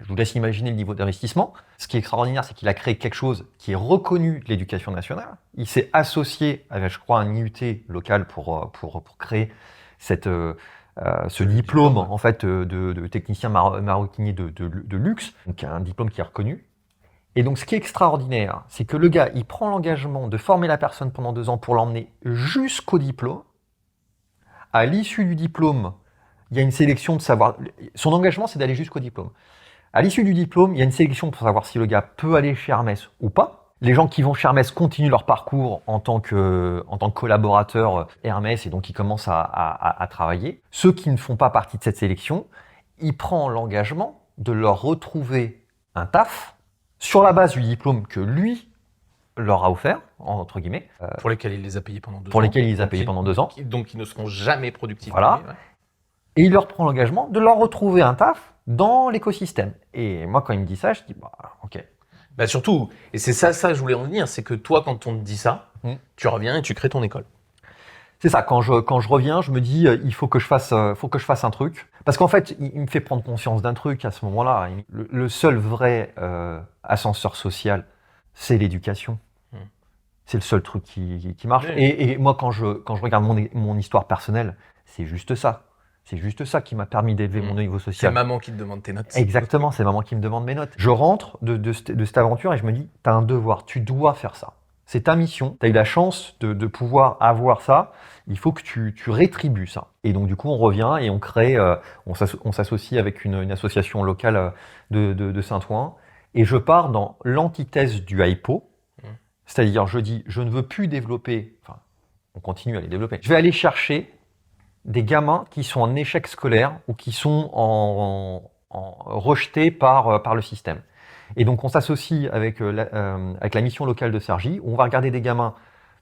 je vous laisse imaginer le niveau d'investissement. Ce qui est extraordinaire, c'est qu'il a créé quelque chose qui est reconnu de l'éducation nationale. Il s'est associé avec, je crois, un IUT local pour créer ce diplôme en fait de technicien maroquinier de luxe, donc un diplôme qui est reconnu. Et donc ce qui est extraordinaire, c'est que le gars, il prend l'engagement de former la personne pendant 2 ans pour l'emmener jusqu'au diplôme. À l'issue du diplôme, il y a une sélection de savoir. Son engagement, c'est d'aller jusqu'au diplôme. À l'issue du diplôme, il y a une sélection pour savoir si le gars peut aller chez Hermès ou pas. Les gens qui vont chez Hermès continuent leur parcours en tant que collaborateurs Hermès, et donc ils commencent à travailler. Ceux qui ne font pas partie de cette sélection, il prend l'engagement de leur retrouver un taf sur la base du diplôme que lui leur a offert, entre guillemets. Pour lesquels il les a payés pendant 2 ans. Pour lesquels il les a payés pendant 2 ans. Donc ils ne seront jamais productifs. Voilà. Lui, ouais. Et il leur prend l'engagement de leur retrouver un taf dans l'écosystème. Et moi, quand il me dit ça, je dis, bah, ok. Bah surtout, et c'est ça je voulais en venir, c'est que toi, quand on te dit ça, tu reviens et tu crées ton école. C'est ça, quand je reviens, je me dis, il faut que je fasse un truc. Parce qu'en fait, il me fait prendre conscience d'un truc à ce moment-là. Le seul vrai ascenseur social, c'est l'éducation. C'est le seul truc qui marche. Oui. Et moi, quand je regarde mon histoire personnelle, c'est juste ça. C'est juste ça qui m'a permis d'élever mon niveau social. C'est maman qui te demande tes notes. Exactement, c'est maman qui me demande mes notes. Je rentre de cette aventure et je me dis, tu as un devoir, tu dois faire ça. C'est ta mission, tu as eu la chance de pouvoir avoir ça, il faut que tu rétribues ça. Et donc du coup, on revient et on crée, on s'associe avec une association locale de Saint-Ouen, et je pars dans l'antithèse du hypo, c'est-à-dire je dis, je ne veux plus développer, enfin, on continue à les développer, je vais aller chercher des gamins qui sont en échec scolaire ou qui sont rejetés par le système. Et donc on s'associe avec la mission locale de Cergy, où on va regarder des gamins,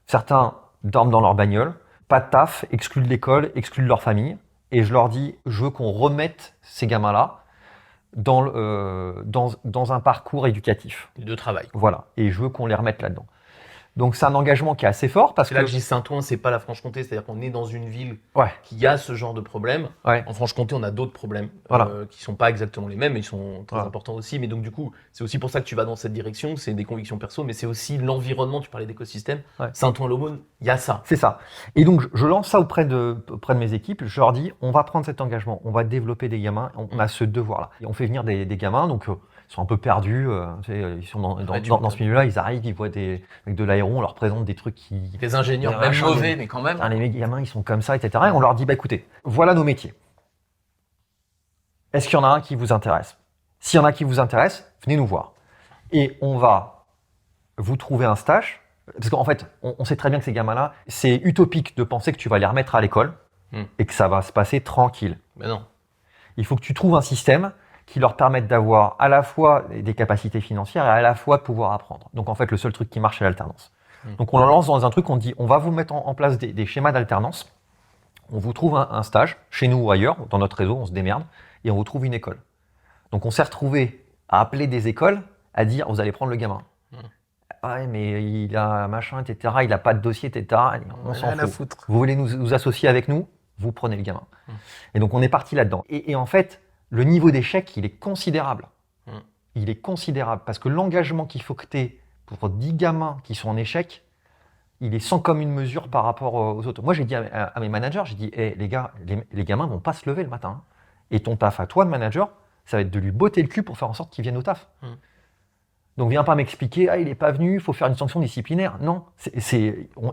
certains dorment dans leur bagnole, pas de taf, exclus de l'école, exclus de leur famille, et je leur dis, je veux qu'on remette ces gamins-là dans un parcours éducatif. De travail. Voilà, et je veux qu'on les remette là-dedans. Donc c'est un engagement qui est assez fort parce que... Là que je dis Saint-Ouen, c'est pas la Franche-Comté, c'est-à-dire qu'on est dans une ville qui a ce genre de problème. Ouais. En Franche-Comté, on a d'autres problèmes qui sont pas exactement les mêmes, mais ils sont très importants aussi. Mais donc du coup, c'est aussi pour ça que tu vas dans cette direction, c'est des convictions perso, mais c'est aussi l'environnement, tu parlais d'écosystème. Ouais. Saint-Ouen-l'Aumône, il y a ça. C'est ça. Et donc je lance ça auprès de mes équipes, je leur dis, on va prendre cet engagement, on va développer des gamins, on a ce devoir-là. Et on fait venir des gamins, donc... Ils sont un peu perdus, ils sont dans ce milieu-là, ils arrivent, ils voient avec de l'aéro, on leur présente des trucs qui... Des ingénieurs, même mauvais, mais quand même. Les gamins, ils sont comme ça, etc. Et on leur dit, bah écoutez, voilà nos métiers. Est-ce qu'il y en a un qui vous intéresse? S'il y en a qui vous intéresse, venez nous voir. Et on va vous trouver un stage, parce qu'en fait, on sait très bien que ces gamins-là, c'est utopique de penser que tu vas les remettre à l'école et que ça va se passer tranquille. Mais non. Il faut que tu trouves un système qui leur permettent d'avoir à la fois des capacités financières et à la fois de pouvoir apprendre. Donc en fait, le seul truc qui marche, c'est l'alternance. Donc on leur lance dans un truc, on dit, on va vous mettre en place des schémas d'alternance, on vous trouve un stage, chez nous ou ailleurs, dans notre réseau, on se démerde, et on vous trouve une école. Donc on s'est retrouvé à appeler des écoles, à dire, vous allez prendre le gamin. Ouais, mais il a un machin, etc., il n'a pas de dossier, etc., on s'en fout. Vous voulez nous associer avec nous, vous prenez le gamin. Et donc on est parti là-dedans. Et en fait, le niveau d'échec, il est considérable. il est considérable. Parce que l'engagement qu'il faut que tu aies pour 10 gamins qui sont en échec, il est sans commune mesure par rapport aux autres. Moi, j'ai dit à mes managers, j'ai dit, hey, les gars, les gamins vont pas se lever le matin. Hein. Et ton taf à toi, de manager, ça va être de lui botter le cul pour faire en sorte qu'il vienne au taf. Donc, viens pas m'expliquer, il n'est pas venu, il faut faire une sanction disciplinaire. Non,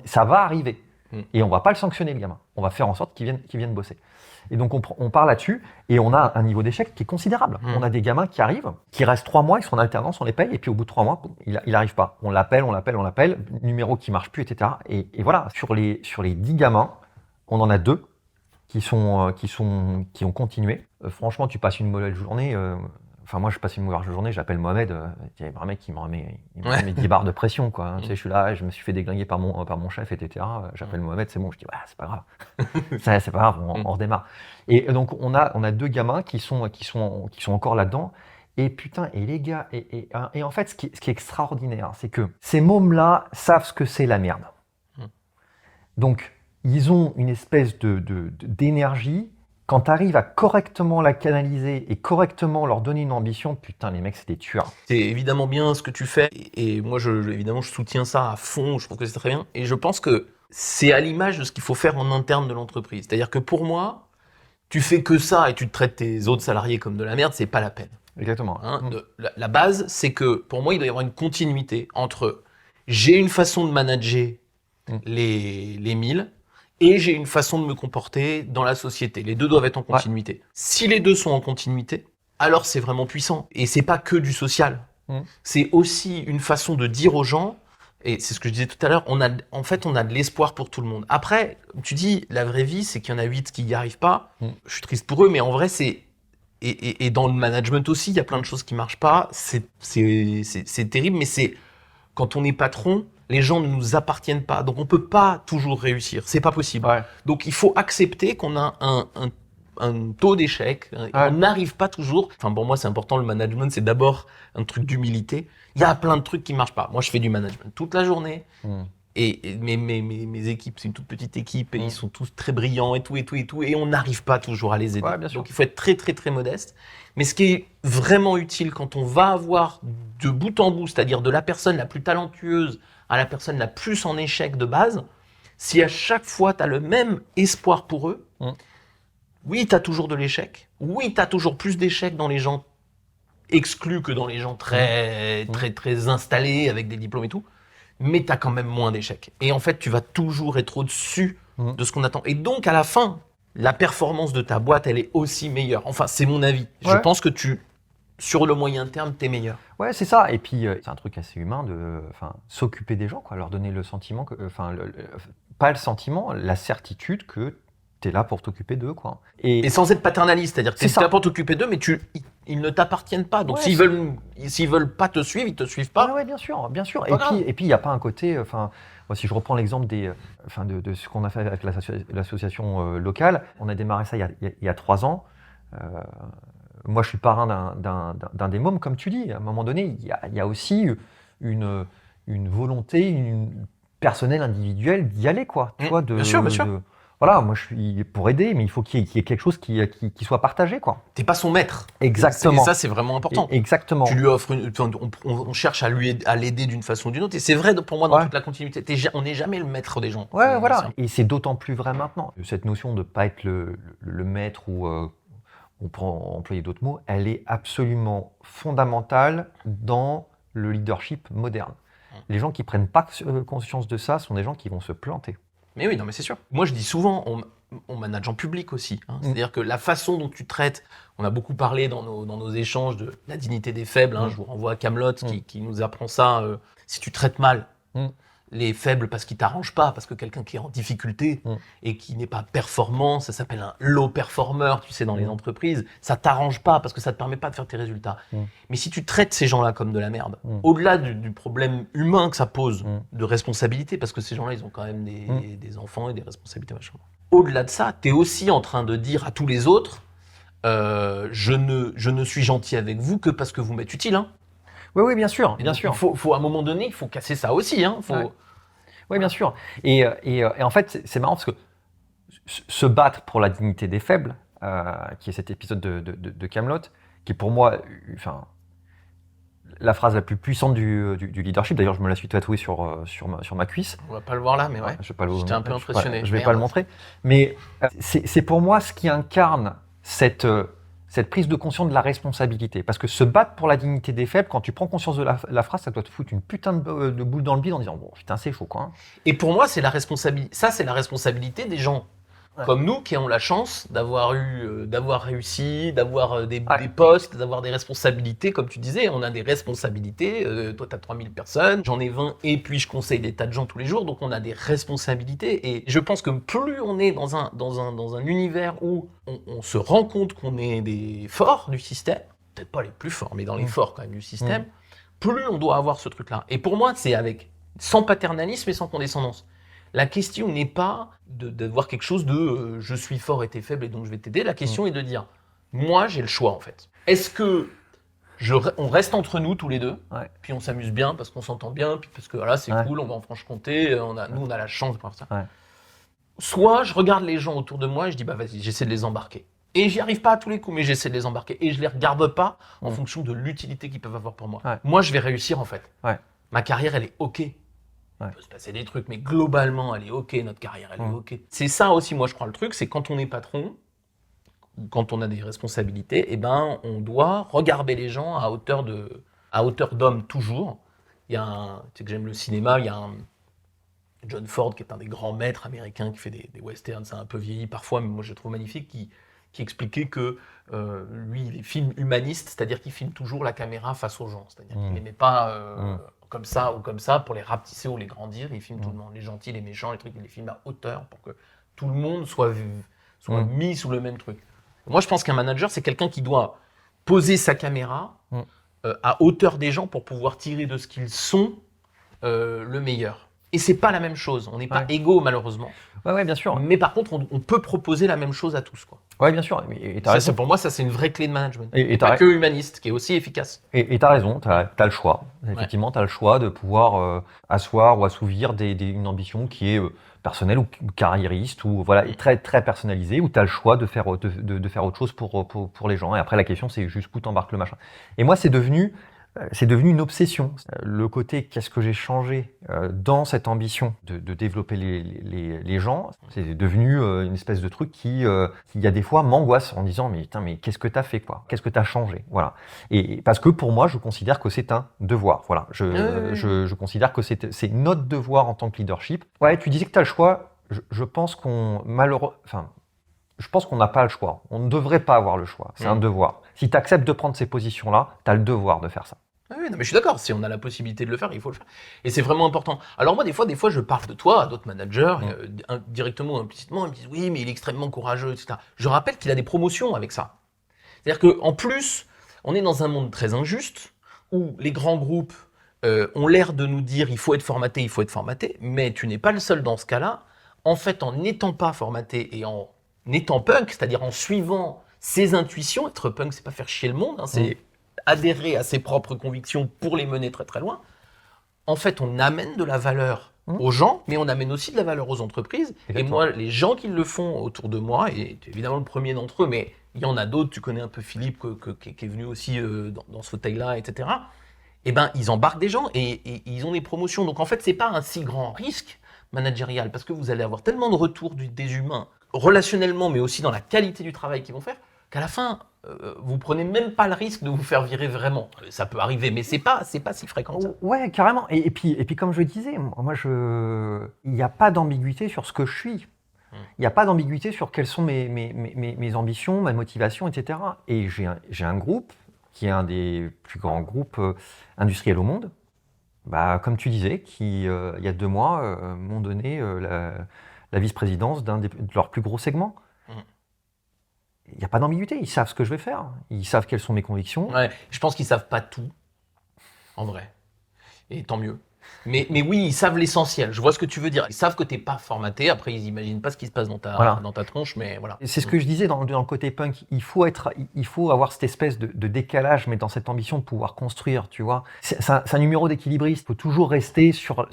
ça va arriver. Et on va pas le sanctionner, le gamin. On va faire en sorte qu'il vienne bosser. Et donc, on part là-dessus et on a un niveau d'échec qui est considérable. On a des gamins qui arrivent, qui restent 3 mois, ils sont en alternance, on les paye, et puis au bout de 3 mois, il n'arrive pas. On l'appelle, numéro qui marche plus, etc. Et voilà, sur les 10 gamins, on en a 2 qui ont continué. Franchement, tu passes une mauvaise journée. Moi, je passe une mauvaise journée, j'appelle Mohamed. Il y a un mec qui me remet 10 barres de pression, quoi. Tu sais, je suis là, je me suis fait déglinguer par mon chef, etc. J'appelle Mohamed, c'est bon. Je dis, c'est pas grave. C'est pas grave, on redémarre. Et donc, on a 2 gamins qui sont encore là-dedans. Et putain, et les gars, et en fait, ce qui est extraordinaire, c'est que ces mômes-là savent ce que c'est la merde. Donc, ils ont une espèce d'énergie. Quand tu arrives à correctement la canaliser et correctement leur donner une ambition, putain, les mecs, c'est des tueurs. C'est évidemment bien ce que tu fais. Et moi, évidemment, je soutiens ça à fond. Je trouve que c'est très bien. Et je pense que c'est à l'image de ce qu'il faut faire en interne de l'entreprise. C'est-à-dire que pour moi, tu fais que ça et tu te traites tes autres salariés comme de la merde, c'est pas la peine. Exactement. La base, c'est que pour moi, il doit y avoir une continuité entre j'ai une façon de manager les 1000 et j'ai une façon de me comporter dans la société. Les deux doivent être en continuité. Ouais. Si les deux sont en continuité, alors c'est vraiment puissant. Et c'est pas que du social. C'est aussi une façon de dire aux gens, et c'est ce que je disais tout à l'heure, on a de l'espoir pour tout le monde. Après, tu dis, la vraie vie, c'est qu'il y en a 8 qui n'y arrivent pas. Je suis triste pour eux, mais en vrai, c'est... Et dans le management aussi, il y a plein de choses qui marchent pas. C'est terrible, mais c'est... Quand on est patron, les gens ne nous appartiennent pas. Donc, on peut pas toujours réussir. C'est pas possible. Ouais. Donc, il faut accepter qu'on a un taux d'échec. On n'arrive pas toujours. Enfin, pour moi, c'est important. Le management, c'est d'abord un truc d'humilité. Il y a plein de trucs qui marchent pas. Moi, je fais du management toute la journée. Et mes équipes, c'est une toute petite équipe. Et ils sont tous très brillants et tout. Et on n'arrive pas toujours à les aider. Ouais, donc, il faut être très, très, très modeste. Mais ce qui est vraiment utile quand on va avoir de bout en bout, c'est-à-dire de la personne la plus talentueuse à la personne la plus en échec de base, si à chaque fois tu as le même espoir pour eux, oui, tu as toujours de l'échec, oui, tu as toujours plus d'échecs dans les gens exclus que dans les gens très, très, très installés avec des diplômes et tout, mais tu as quand même moins d'échecs. Et en fait, tu vas toujours être au-dessus de ce qu'on attend. Et donc, à la fin, la performance de ta boîte, elle est aussi meilleure. Enfin, c'est mon avis. Ouais. Je pense que sur le moyen terme, t'es meilleur. Ouais, c'est ça. Et puis, c'est un truc assez humain de s'occuper des gens, quoi, leur donner le sentiment, pas le sentiment, la certitude que t'es là pour t'occuper d'eux, quoi. Et sans être paternaliste, c'est-à-dire que t'es là pour t'occuper d'eux, mais ils ne t'appartiennent pas. Donc, s'ils veulent pas te suivre, ils te suivent pas. Ouais, bien sûr. Et puis, il n'y a pas un côté, moi, si je reprends l'exemple de ce qu'on a fait avec l'association locale, on a démarré ça il y a 3 ans. Moi, je suis parrain d'un des mômes, comme tu dis. À un moment donné, il y a aussi une volonté personnelle, individuelle d'y aller, quoi. Tu vois, bien sûr. Voilà, moi je suis pour aider, mais il faut qu'il y ait quelque chose qui soit partagé, quoi. T'es pas son maître. Exactement. Et ça, c'est vraiment important. Exactement. Tu lui offres on cherche à l'aider d'une façon ou d'une autre. Et c'est vrai pour moi dans toute la continuité. On n'est jamais le maître des gens. Ouais, voilà. Et c'est d'autant plus vrai maintenant. Cette notion de pas être le maître ou on peut employer d'autres mots, elle est absolument fondamentale dans le leadership moderne. Les gens qui prennent pas conscience de ça sont des gens qui vont se planter. Mais oui, non, mais c'est sûr. Moi, je dis souvent, on manage en public aussi. C'est-à-dire que la façon dont tu traites, on a beaucoup parlé dans nos échanges de la dignité des faibles. Je vous renvoie à Kaamelott qui nous apprend ça. Si tu traites mal les faibles parce qu'ils t'arrangent pas, parce que quelqu'un qui est en difficulté et qui n'est pas performant, ça s'appelle un low performer, tu sais, dans les entreprises, ça t'arrange pas parce que ça te permet pas de faire tes résultats. Mais si tu traites ces gens-là comme de la merde, au-delà du problème humain que ça pose de responsabilité, parce que ces gens-là, ils ont quand même des enfants et des responsabilités machin. Au-delà de ça, t'es aussi en train de dire à tous les autres, je ne suis gentil avec vous que parce que vous m'êtes utile, Oui, bien sûr. Il faut à un moment donné, il faut casser ça aussi. Oui, bien sûr. Et en fait, c'est marrant parce que se battre pour la dignité des faibles, qui est cet épisode de Kaamelott, qui est pour moi, la phrase la plus puissante du leadership. D'ailleurs, je me la suis tatouée sur ma cuisse. On va pas le voir là, mais ouais. Je vais pas le J'étais un peu impressionné. Je vais pas le montrer. Mais c'est pour moi ce qui incarne cette prise de conscience de la responsabilité. Parce que se battre pour la dignité des faibles, quand tu prends conscience de la phrase, ça doit te foutre une putain de boule dans le bide en disant bon, putain, c'est chaud, quoi. Hein. Et pour moi, c'est la responsabilité des gens. Comme nous qui avons la chance d'avoir réussi, d'avoir des postes, d'avoir des responsabilités, comme tu disais, on a des responsabilités, toi tu as 3000 personnes, j'en ai 20 et puis je conseille des tas de gens tous les jours, donc on a des responsabilités et je pense que plus on est dans un univers où on se rend compte qu'on est des forts du système, peut-être pas les plus forts, mais dans les forts quand même du système, plus on doit avoir ce truc-là. Et pour moi, c'est sans paternalisme et sans condescendance. La question n'est pas de voir quelque chose de je suis fort et t'es faible et donc je vais t'aider. La question est de dire moi j'ai le choix en fait. Est-ce que on reste entre nous tous les deux, puis on s'amuse bien parce qu'on s'entend bien, puis parce que voilà c'est cool, on va en Franche-Comté, nous on a la chance de faire ça. Soit je regarde les gens autour de moi et je dis bah vas-y j'essaie de les embarquer. Et j'y arrive pas à tous les coups, mais j'essaie de les embarquer et je les regarde pas en fonction de l'utilité qu'ils peuvent avoir pour moi. Moi je vais réussir en fait. Ma carrière elle est ok. Il peut se passer des trucs, mais globalement, elle est ok, notre carrière, elle est ok. C'est ça aussi, moi, je crois, le truc, c'est quand on est patron, quand on a des responsabilités, eh ben, on doit regarder les gens à hauteur d'homme toujours. Tu sais que j'aime le cinéma, il y a un John Ford, qui est un des grands maîtres américains, qui fait des westerns, c'est un peu vieilli parfois, mais moi, je le trouve magnifique, qui expliquait que lui, il est film humaniste, c'est-à-dire qu'il filme toujours la caméra face aux gens. C'est-à-dire qu'il n'aimait pas... comme ça ou comme ça, pour les rapetisser ou les grandir, il filme tout le monde, les gentils, les méchants, les trucs, il les filme à hauteur pour que tout le monde soit mis sous le même truc. Moi, je pense qu'un manager, c'est quelqu'un qui doit poser sa caméra à hauteur des gens pour pouvoir tirer de ce qu'ils sont le meilleur. Et c'est pas la même chose, on n'est pas égaux malheureusement. Ouais, bien sûr. Mais par contre, on peut proposer la même chose à tous, quoi. Ouais, bien sûr. Et Pour moi, ça c'est une vraie clé de management. Et pas que humaniste, qui est aussi efficace. Et tu as raison, tu as le choix. Effectivement, tu as le choix de pouvoir asseoir ou assouvir une ambition qui est personnelle ou carriériste ou voilà, très, très personnalisée, où tu as le choix de faire autre chose pour les gens. Et après, la question, c'est jusqu'où t'embarques le machin. Et moi, c'est devenu une obsession. Le côté qu'est-ce que j'ai changé dans cette ambition de développer les gens, c'est devenu une espèce de truc qui y a des fois m'angoisse en disant mais qu'est-ce que t'as fait quoi ? Qu'est-ce que t'as changé ? Voilà. Et parce que pour moi, je considère que c'est un devoir. Voilà. Je considère que c'est notre devoir en tant que leadership. Ouais, tu disais que t'as le choix. Je pense je pense qu'on n'a pas le choix. On ne devrait pas avoir le choix. C'est un devoir. Si tu acceptes de prendre ces positions-là, tu as le devoir de faire ça. Oui, non, mais je suis d'accord. Si on a la possibilité de le faire, il faut le faire. Et c'est vraiment important. Alors moi, des fois, je parle de toi à d'autres managers, directement ou implicitement, ils me disent « Oui, mais il est extrêmement courageux, etc. » Je rappelle qu'il a des promotions avec ça. C'est-à-dire qu'en plus, on est dans un monde très injuste, où les grands groupes ont l'air de nous dire « Il faut être formaté », mais tu n'es pas le seul dans ce cas-là. En fait, en n'étant pas formaté et en étant punk, c'est-à-dire en suivant ses intuitions, être punk, c'est pas faire chier le monde, c'est adhérer à ses propres convictions pour les mener très très loin. En fait, on amène de la valeur aux gens, mais on amène aussi de la valeur aux entreprises. Exactement. Et moi, les gens qui le font autour de moi, et tu es évidemment le premier d'entre eux, mais il y en a d'autres, tu connais un peu Philippe, qui est venu aussi dans ce fauteuil-là, etc. Eh ben, ils embarquent des gens et ils ont des promotions. Donc en fait, c'est pas un si grand risque managérial, parce que vous allez avoir tellement de retours des humains, relationnellement, mais aussi dans la qualité du travail qu'ils vont faire, qu'à la fin, vous prenez même pas le risque de vous faire virer vraiment. Ça peut arriver, mais c'est pas si fréquent que ça. Ouais, carrément. Et puis comme je le disais, moi, il n'y a pas d'ambiguïté sur ce que je suis. Il n'y a pas d'ambiguïté sur quelles sont mes ambitions, ma motivation, etc. Et j'ai un groupe qui est un des plus grands groupes industriels au monde, comme tu disais, qui, il y a 2 mois, m'ont donné la vice-présidence d'un de leurs plus gros segments. Il n'y a pas d'ambiguïté, ils savent ce que je vais faire, ils savent quelles sont mes convictions. Ouais, je pense qu'ils ne savent pas tout, en vrai, et tant mieux. Mais oui, ils savent l'essentiel, je vois ce que tu veux dire. Ils savent que tu n'es pas formaté, après ils n'imaginent pas ce qui se passe dans ta tronche, mais voilà. C'est ce que je disais dans le côté punk, il faut avoir cette espèce de décalage, mais dans cette ambition de pouvoir construire, tu vois. C'est un numéro d'équilibriste, il faut toujours rester sur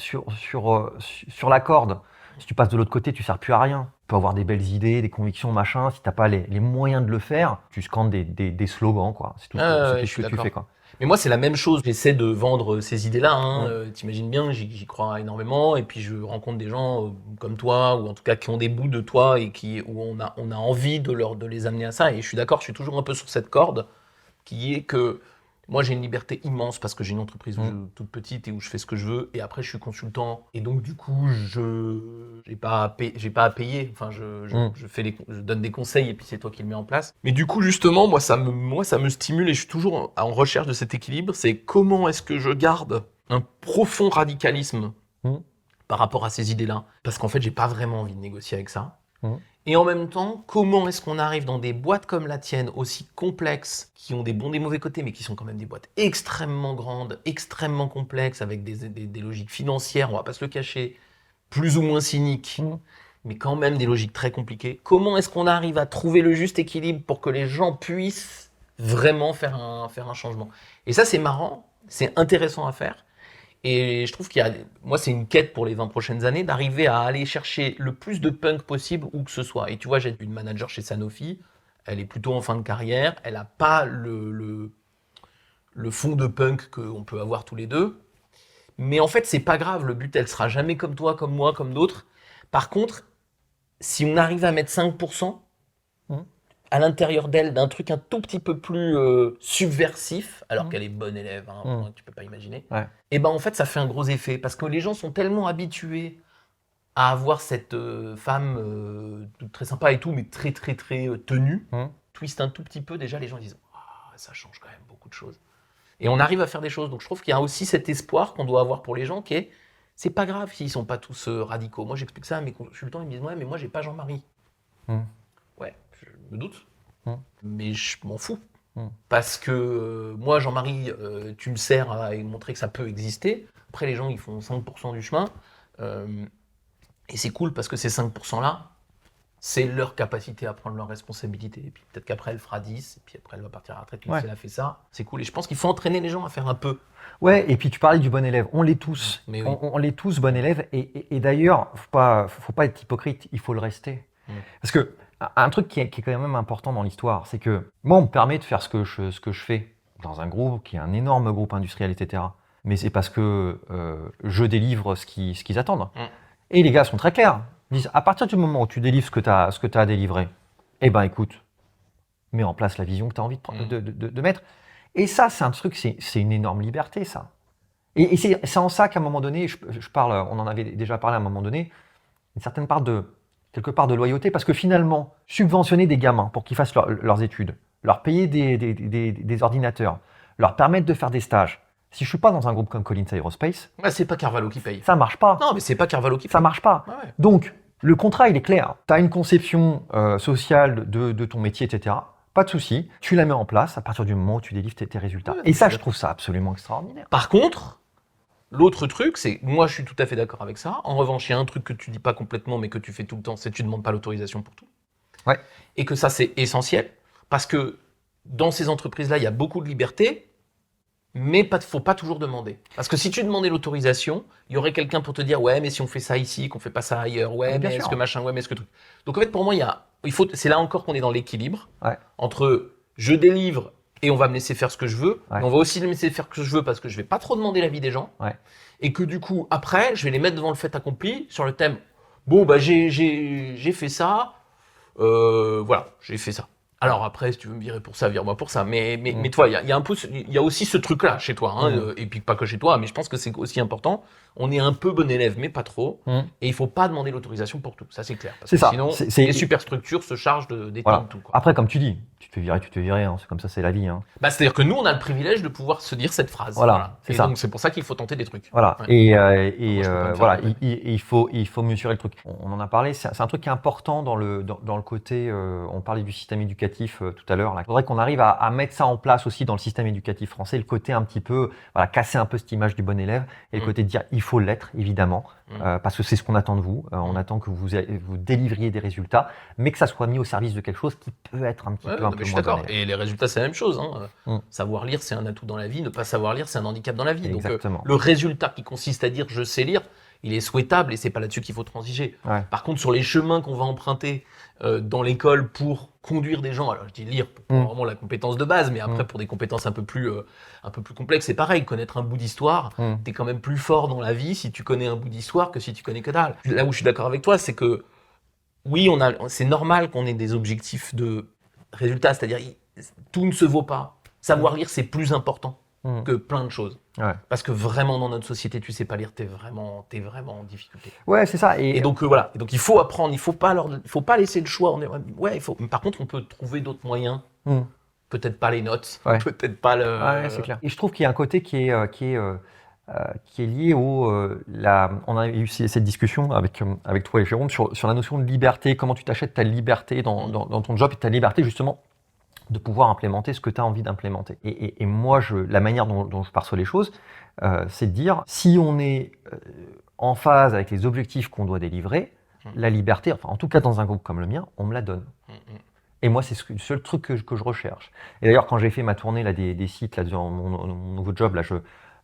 la corde. Si tu passes de l'autre côté, tu ne sers plus à rien. Tu peux avoir des belles idées, des convictions, machin. Si tu n'as pas les moyens de le faire, tu scandes des slogans, quoi. C'est tout ce que tu fais, quoi. Mais moi, c'est la même chose. J'essaie de vendre ces idées-là. T'imagines bien, j'y crois énormément. Et puis, je rencontre des gens comme toi, ou en tout cas qui ont des bouts de toi et où on a envie de les amener à ça. Et je suis d'accord, je suis toujours un peu sur cette corde qui est que moi, j'ai une liberté immense parce que j'ai une entreprise toute petite et où je fais ce que je veux. Et après, je suis consultant. Et donc, du coup, j'ai pas à payer. Enfin, je donne des conseils et puis c'est toi qui le mets en place. Mais du coup, justement, moi, ça me stimule et je suis toujours en recherche de cet équilibre. C'est comment est-ce que je garde un profond radicalisme par rapport à ces idées-là. Parce qu'en fait, j'ai pas vraiment envie de négocier avec ça. Et en même temps, comment est-ce qu'on arrive dans des boîtes comme la tienne, aussi complexes, qui ont des bons et des mauvais côtés, mais qui sont quand même des boîtes extrêmement grandes, extrêmement complexes, avec des logiques financières, on va pas se le cacher, plus ou moins cyniques, mais quand même des logiques très compliquées. Comment est-ce qu'on arrive à trouver le juste équilibre pour que les gens puissent vraiment faire un changement? Et ça, c'est marrant, c'est intéressant à faire. Et je trouve moi, c'est une quête pour les 20 prochaines années d'arriver à aller chercher le plus de punk possible où que ce soit. Et tu vois, j'ai une manager chez Sanofi, elle est plutôt en fin de carrière, elle n'a pas le fond de punk qu'on peut avoir tous les deux. Mais en fait, c'est pas grave, le but, elle sera jamais comme toi, comme moi, comme d'autres. Par contre, si on arrive à mettre 5%, à l'intérieur d'elle d'un truc un tout petit peu plus subversif, alors qu'elle est bonne élève, tu peux pas imaginer, et ben en fait ça fait un gros effet, parce que les gens sont tellement habitués à avoir cette femme très sympa et tout, mais très très très tenue, twist un tout petit peu, déjà les gens disent « ça change quand même beaucoup de choses ». Et on arrive à faire des choses, donc je trouve qu'il y a aussi cet espoir qu'on doit avoir pour les gens qui est « c'est pas grave s'ils sont pas tous radicaux ». Moi j'explique ça à mes consultants, ils me disent « ouais mais moi j'ai pas Jean-Marie ». Ouais, je me doute, mais je m'en fous. Parce que moi, Jean-Marie, tu me sers à montrer que ça peut exister. Après, les gens, ils font 5% du chemin. Et c'est cool parce que ces 5%-là, c'est leur capacité à prendre leurs responsabilités. Et puis peut-être qu'après, elle fera 10, et puis après, elle va partir à la retraite. Mais si elle a fait ça, c'est cool. Et je pense qu'il faut entraîner les gens à faire un peu. Ouais, et puis tu parlais du bon élève. On l'est tous. Mais oui. On l'est tous, bon élève. Et d'ailleurs, faut pas être hypocrite. Il faut le rester. Parce que un truc qui est quand même important dans l'histoire, c'est que moi, on me permet de faire ce que je fais dans un groupe qui est un énorme groupe industriel, etc. Mais c'est parce que je délivre ce qu'ils attendent. Et les gars sont très clairs. Ils disent, à partir du moment où tu délivres ce que tu as à délivrer, eh ben écoute, mets en place la vision que tu as envie de mettre. Et ça, c'est un truc, c'est une énorme liberté, ça. Et c'est en ça qu'à un moment donné, je parle, on en avait déjà parlé à un moment donné, une certaine part quelque part de loyauté, parce que finalement, subventionner des gamins pour qu'ils fassent leurs études, leur payer des ordinateurs, leur permettre de faire des stages, si je suis pas dans un groupe comme Collins Aerospace, c'est pas Carvalho qui paye. Ça marche pas. Non, mais c'est pas Carvalho qui paye. Ça marche pas. Ouais. Donc, le contrat, il est clair. Tu as une conception sociale de ton métier, etc. Pas de souci. Tu la mets en place à partir du moment où tu délivres tes résultats. Et ça, je trouve ça absolument extraordinaire. Par contre, l'autre truc, c'est, moi je suis tout à fait d'accord avec ça. En revanche, il y a un truc que tu dis pas complètement, mais que tu fais tout le temps, c'est que tu demandes pas l'autorisation pour tout. Ouais. Et que ça, c'est essentiel. Parce que dans ces entreprises-là, il y a beaucoup de liberté, mais faut pas toujours demander. Parce que si tu demandais l'autorisation, il y aurait quelqu'un pour te dire, ouais, mais si on fait ça ici, qu'on fait pas ça ailleurs, ouais, mais est-ce que machin, ouais, mais est-ce que truc. Donc en fait, pour moi, c'est là encore qu'on est dans l'équilibre entre je délivre et on va me laisser faire ce que je veux, mais on va aussi me laisser faire ce que je veux parce que je vais pas trop demander l'avis des gens. Et que du coup, après, je vais les mettre devant le fait accompli sur le thème, bon, bah, j'ai fait ça, voilà, j'ai fait ça. Alors après, si tu veux me virer pour ça, vire-moi pour ça. Mais toi, il y a aussi ce truc-là chez toi, et puis pas que chez toi, mais je pense que c'est aussi important. On est un peu bon élève, mais pas trop. Et il faut pas demander l'autorisation pour tout. Ça, c'est clair. Parce que sinon, les superstructures se chargent d'éteindre tout. Quoi. Après, comme tu dis, tu te fais virer. C'est comme ça, c'est la vie. Bah, c'est-à-dire que nous, on a le privilège de pouvoir se dire cette phrase. Voilà. Et donc, c'est pour ça qu'il faut tenter des trucs. Voilà. Ouais. Voilà. Il faut mesurer le truc. On en a parlé. C'est un truc qui est important dans le côté. On parlait du système éducatif tout à l'heure. Il faudrait qu'on arrive à mettre ça en place aussi dans le système éducatif français. Le côté un petit peu, casser un peu cette image du bon élève et le côté de dire il faut l'être évidemment parce que c'est ce qu'on attend de vous. On attend que vous délivriez des résultats, mais que ça soit mis au service de quelque chose qui peut être un petit peu un peu moins bon élève. Et les résultats, c'est la même chose. Savoir lire, c'est un atout dans la vie. Ne pas savoir lire, c'est un handicap dans la vie. Exactement. Donc le résultat qui consiste à dire je sais lire, il est souhaitable et c'est pas là-dessus qu'il faut transiger. Par contre, sur les chemins qu'on va emprunter dans l'école pour conduire des gens. Alors je dis lire pour vraiment la compétence de base, mais après pour des compétences un peu plus complexes, c'est pareil. Connaître un bout d'histoire, t'es quand même plus fort dans la vie si tu connais un bout d'histoire que si tu connais que dalle. Là où je suis d'accord avec toi, c'est que oui, c'est normal qu'on ait des objectifs de résultats, c'est-à-dire tout ne se vaut pas. Savoir lire, c'est plus important que plein de choses. Ouais. Parce que vraiment, dans notre société, tu sais pas lire, t'es vraiment en difficulté. Ouais, c'est ça. Et donc, voilà. Et donc, il faut apprendre, il faut pas laisser le choix. Par contre, on peut trouver d'autres moyens. Peut-être pas les notes, peut-être pas le... Ouais, c'est clair. Et je trouve qu'il y a un côté qui est lié on a eu cette discussion avec toi et Jérôme sur la notion de liberté, comment tu t'achètes ta liberté dans ton job et ta liberté justement de pouvoir implémenter ce que tu as envie d'implémenter. Et moi, la manière dont je perçois les choses, c'est de dire, si on est en phase avec les objectifs qu'on doit délivrer, la liberté, enfin en tout cas dans un groupe comme le mien, on me la donne. Et moi, c'est le seul truc que je recherche. Et d'ailleurs, quand j'ai fait ma tournée là, des sites, là, dans mon nouveau job, là,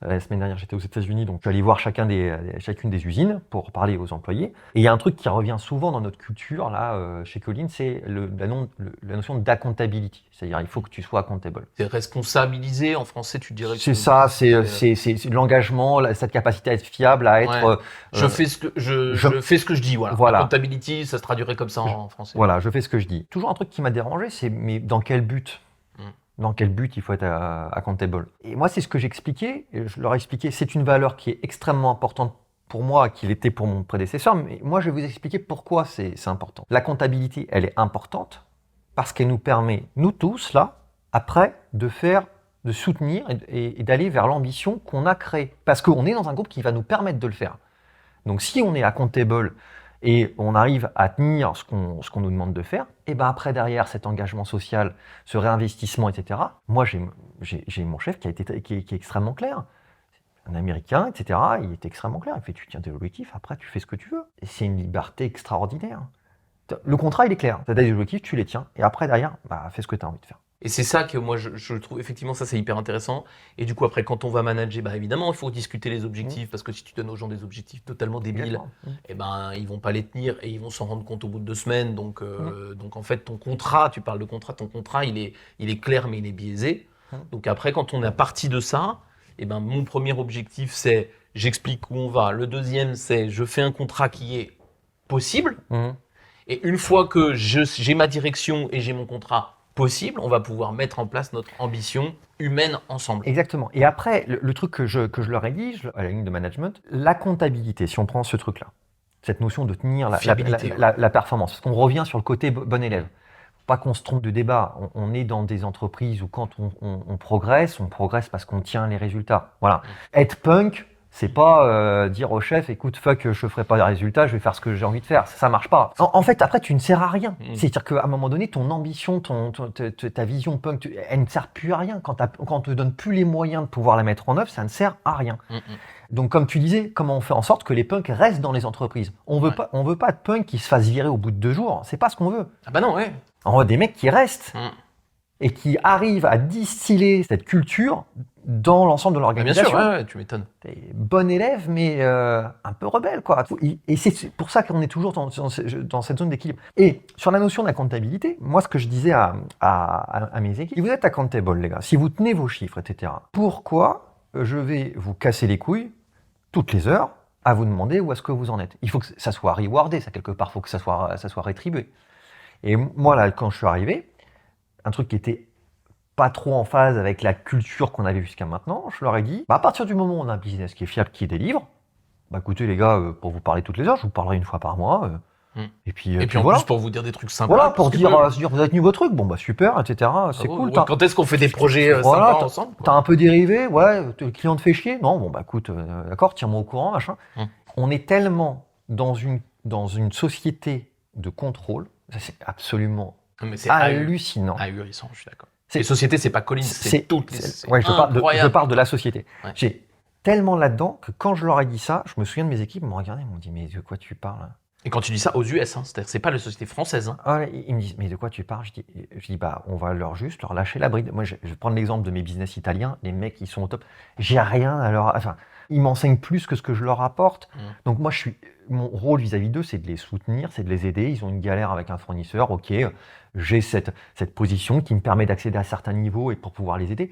la semaine dernière, j'étais aux États-Unis, donc je suis allé voir chacune des usines pour parler aux employés. Et il y a un truc qui revient souvent dans notre culture, là, chez Colline, c'est la notion d'accountability. C'est-à-dire, il faut que tu sois accountable. C'est responsabilisé, en français, tu dirais que c'est ça, c'est l'engagement, cette capacité à être fiable, à être... je fais ce que je dis, voilà. Accountability, ça se traduirait comme ça en français. Voilà, je fais ce que je dis. Toujours un truc qui m'a dérangé, c'est mais dans quel but ? Dans quel but il faut être accountable. Et moi, c'est ce que j'expliquais, je leur ai expliqué, c'est une valeur qui est extrêmement importante pour moi, qu'il était pour mon prédécesseur, mais moi, je vais vous expliquer pourquoi c'est important. La comptabilité, elle est importante parce qu'elle nous permet, nous tous, là, après, de soutenir et d'aller vers l'ambition qu'on a créée. Parce qu'on est dans un groupe qui va nous permettre de le faire. Donc, si on est accountable et on arrive à tenir ce qu'on nous demande de faire, et ben après derrière cet engagement social, ce réinvestissement, etc. Moi j'ai mon chef qui est extrêmement clair, un Américain, etc. Il est extrêmement clair. Il fait tu tiens tes objectifs, après tu fais ce que tu veux. Et c'est une liberté extraordinaire. Le contrat il est clair, tu as des objectifs, tu les tiens, et après derrière, fais ce que tu as envie de faire. Et c'est ça que moi je trouve, effectivement, ça c'est hyper intéressant. Et du coup, après, quand on va manager, évidemment, il faut discuter les objectifs, parce que si tu donnes aux gens des objectifs totalement débiles, ils vont pas les tenir et ils vont s'en rendre compte au bout de 2 semaines. Donc en fait, ton contrat, tu parles de contrat, ton contrat, il est clair, mais il est biaisé. Donc après, quand on est parti de ça, mon premier objectif, c'est j'explique où on va. Le deuxième, c'est je fais un contrat qui est possible. Et une fois que j'ai ma direction et j'ai mon contrat possible, on va pouvoir mettre en place notre ambition humaine ensemble. Exactement. Et après, le truc que je leur ai dit, à la ligne de management, la comptabilité, si on prend ce truc-là, cette notion de tenir la performance, parce qu'on revient sur le côté bon élève. Pas qu'on se trompe de débat, on est dans des entreprises où quand on progresse parce qu'on tient les résultats. Voilà. Être punk, c'est pas dire au chef, écoute, fuck, je ferai pas de résultats, je vais faire ce que j'ai envie de faire. Ça marche pas. En fait, après, tu ne sers à rien. C'est-à-dire qu'à un moment donné, ton ambition, ta vision punk, elle ne sert plus à rien. Quand on te donne plus les moyens de pouvoir la mettre en œuvre, ça ne sert à rien. Donc, comme tu disais, comment on fait en sorte que les punks restent dans les entreprises ? On veut pas de punks qui se fassent virer au bout de 2 jours. C'est pas ce qu'on veut. Ah bah non, ouais. On veut des mecs qui restent et qui arrivent à distiller cette culture dans l'ensemble de l'organisation. Bien sûr, ouais, tu m'étonnes. T'es bon élève, mais un peu rebelle, quoi. Et c'est pour ça qu'on est toujours dans cette zone d'équilibre. Et sur la notion d'accountabilité, moi, ce que je disais à mes équipes, si vous êtes accountable, les gars, si vous tenez vos chiffres, etc., pourquoi je vais vous casser les couilles toutes les heures à vous demander où est-ce que vous en êtes ? Il faut que ça soit rewardé, ça, quelque part, il faut que ça soit rétribué. Et moi, là, quand je suis arrivé, un truc qui était pas trop en phase avec la culture qu'on avait jusqu'à maintenant, je leur ai dit, à partir du moment où on a un business qui est fiable, qui délivre, écoutez les gars, pour vous parler toutes les heures, je vous parlerai 1 fois par mois. Et puis en plus, pour vous dire des trucs sympas. Voilà, pour dire, vous avez tenu vos trucs, super, etc. C'est cool. Ouais, quand est-ce qu'on fait des projets sympas ensemble, quoi. T'as un peu dérivé, le client te fait chier. Non, écoute, d'accord, tiens-moi au courant, machin. On est tellement dans une société de contrôle, c'est absolument hallucinant. Ahurissant, je suis d'accord. Les sociétés, c'est pas Colline, c'est toutes les... je parle de la société. Ouais. J'ai tellement là-dedans que quand je leur ai dit ça, je me souviens de mes équipes, ils m'ont regardé, ils m'ont dit, mais de quoi tu parles ? Et quand tu dis ça aux US, c'est-à-dire c'est pas la société française. Ils me disent, mais de quoi tu parles ? Je dis, on va leur lâcher la bride. Moi, je vais prendre l'exemple de mes business italiens, les mecs, ils sont au top. J'ai rien à leur... Enfin, ils m'enseignent plus que ce que je leur apporte. Mmh. Donc moi, mon rôle vis-à-vis d'eux, c'est de les soutenir, c'est de les aider. Ils ont une galère avec un fournisseur. Ok, j'ai cette position qui me permet d'accéder à certains niveaux et pour pouvoir les aider.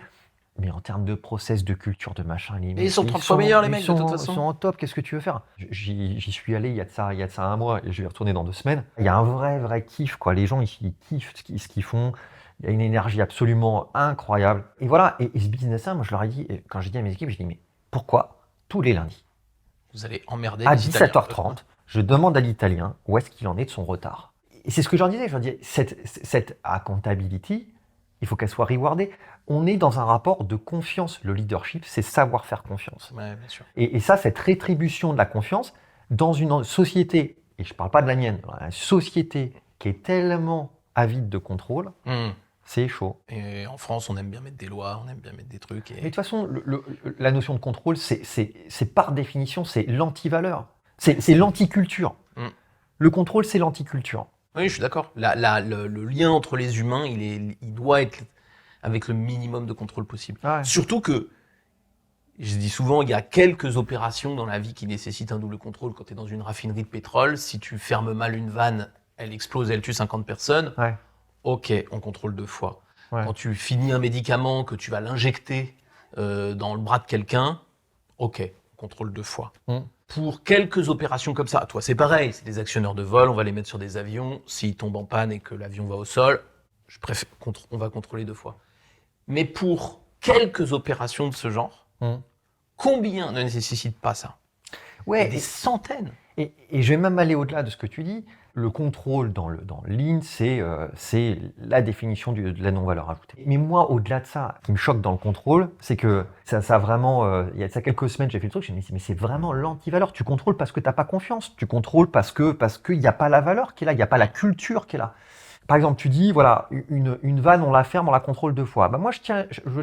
Mais en termes de process, de culture, de machin, les mecs, ils sont 30 fois meilleurs, les mecs, de toute Ils façon. sont en top, qu'est-ce que tu veux faire? J'y suis allé il y a de ça 1 mois et je vais y retourner dans 2 semaines. Il y a un vrai kiff, quoi. Les gens, ils kiffent ce qu'ils font. Il y a une énergie absolument incroyable. Et voilà, et ce business-là, moi je leur ai dit, quand j'ai dit à mes équipes, je dis, mais pourquoi tous les lundis, Vous allez emmerder à les Italiens. 17h30, je demande à l'Italien où est-ce qu'il en est de son retard? Et c'est ce que je leur disais, cette accountability, il faut qu'elle soit rewardée. On est dans un rapport de confiance. Le leadership, c'est savoir faire confiance. Ouais, bien sûr. Et ça, cette rétribution de la confiance, dans une société, et je ne parle pas de la mienne, une société qui est tellement avide de contrôle, c'est chaud. Et en France, on aime bien mettre des lois, on aime bien mettre des trucs. Mais de toute façon, la notion de contrôle, c'est par définition, c'est l'anti-valeur. C'est l'anticulture. Le contrôle, c'est l'anticulture. Oui, je suis d'accord. Le lien entre les humains, il doit être avec le minimum de contrôle possible. Ouais. Surtout que, je dis souvent, il y a quelques opérations dans la vie qui nécessitent un double contrôle. Quand tu es dans une raffinerie de pétrole, si tu fermes mal une vanne, elle explose, elle tue 50 personnes. Ouais. Ok, on contrôle 2 fois. Ouais. Quand tu finis un médicament, que tu vas l'injecter dans le bras de quelqu'un, ok, on contrôle 2 fois. Pour quelques opérations comme ça, toi c'est pareil, c'est des actionneurs de vol, on va les mettre sur des avions, s'ils tombent en panne et que l'avion va au sol, on va contrôler 2 fois. Mais pour quelques opérations de ce genre, combien ne nécessitent pas ça? Ouais, des centaines. Et je vais même aller au-delà de ce que tu dis. Le contrôle dans le Lean, c'est la définition de la non-valeur ajoutée. Mais moi, au-delà de ça, ce qui me choque dans le contrôle, c'est que ça a vraiment... il y a de ça quelques semaines, j'ai fait le truc, j'ai dit, mais c'est vraiment l'anti-valeur. Tu contrôles parce que tu n'as pas confiance. Tu contrôles parce qu'il n'y a pas la valeur qui est là, il n'y a pas la culture qui est là. Par exemple, tu dis, voilà, une vanne, on la ferme, on la contrôle 2 fois. Bah moi, je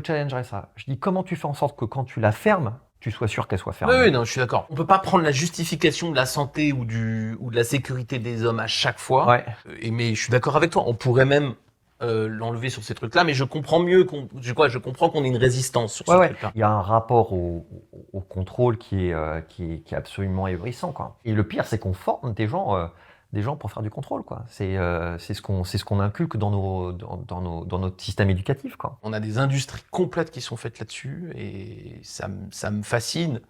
challengerais ça. Je dis, comment tu fais en sorte que quand tu la fermes, tu sois sûr qu'elle soit fermée? Oui, non, je suis d'accord. On peut pas prendre la justification de la santé ou de la sécurité des hommes à chaque fois. Ouais. Mais je suis d'accord avec toi. On pourrait même l'enlever sur ces trucs-là, mais je comprends mieux je comprends qu'on ait une résistance sur ces trucs-là. Il y a un rapport au contrôle qui est absolument ahurissant, quoi. Et le pire, c'est qu'on forme des gens pour faire du contrôle, quoi. C'est ce qu'on inculque dans notre système éducatif, quoi. On a des industries complètes qui sont faites là-dessus et ça me fascine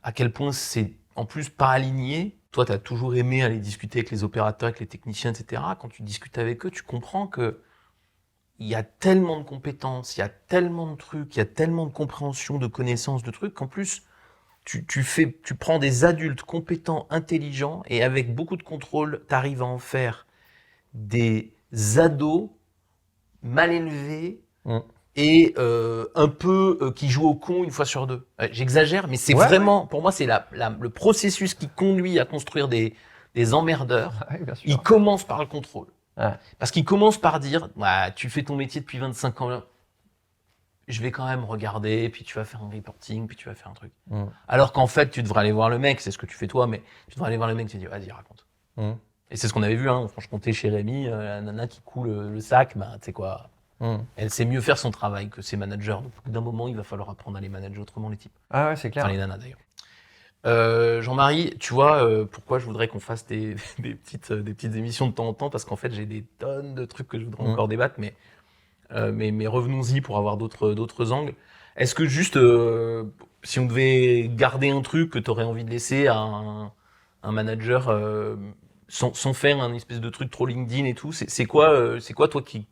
à quel point c'est en plus pas aligné. Toi, tu as toujours aimé aller discuter avec les opérateurs, avec les techniciens, etc. Quand tu discutes avec eux, tu comprends que il y a tellement de compétences, il y a tellement de trucs, il y a tellement de compréhension, de connaissances, de trucs qu'en plus tu prends des adultes compétents, intelligents, et avec beaucoup de contrôle, tu arrives à en faire des ados mal élevés et un peu qui jouent au con une fois sur 2. J'exagère, mais c'est vraiment, pour moi, c'est le processus qui conduit à construire des emmerdeurs. Ouais, bien sûr. Il commence par le contrôle. Ouais. Parce qu'il commence par dire, tu fais ton métier depuis 25 ans, je vais quand même regarder, puis tu vas faire un reporting, puis tu vas faire un truc. Alors qu'en fait, tu devrais aller voir le mec, c'est ce que tu fais toi, mais tu devrais aller voir le mec et tu dis, vas-y, raconte. Et c'est ce qu'on avait vu, en Franche-Comté chez Rémi, la nana qui coule le sac, tu sais quoi, elle sait mieux faire son travail que ses managers. Donc, au bout d'un moment, il va falloir apprendre à les manager autrement, les types. Ah ouais, c'est clair. Enfin, les nanas d'ailleurs. Jean-Marie, tu vois pourquoi je voudrais qu'on fasse des petites émissions de temps en temps, parce qu'en fait, j'ai des tonnes de trucs que je voudrais encore débattre, mais revenons-y pour avoir d'autres angles. Est-ce que juste, si on devait garder un truc que tu aurais envie de laisser à un manager sans faire un espèce de truc trop LinkedIn et tout, c'est quoi toi qui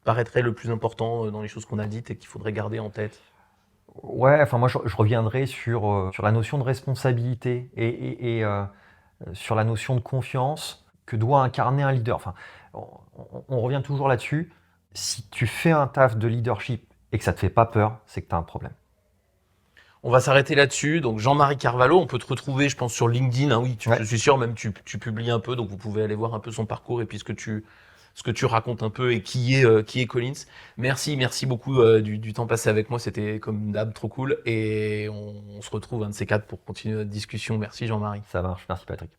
paraîtrait le plus important dans les choses qu'on a dites et qu'il faudrait garder en tête? Ouais, enfin moi je reviendrai sur la notion de responsabilité et sur la notion de confiance que doit incarner un leader. Enfin, on revient toujours là-dessus. Si tu fais un taf de leadership et que ça te fait pas peur, c'est que tu as un problème. On va s'arrêter là-dessus. Donc Jean-Marie Carvalho, on peut te retrouver, je pense, sur LinkedIn. Oui, je suis sûr, même tu publies un peu, donc vous pouvez aller voir un peu son parcours et puis ce que tu racontes un peu et qui est Collins. Merci beaucoup du temps passé avec moi. C'était comme d'hab trop cool et on se retrouve un de ces 4 pour continuer notre discussion. Merci Jean-Marie. Ça marche, merci Patrick.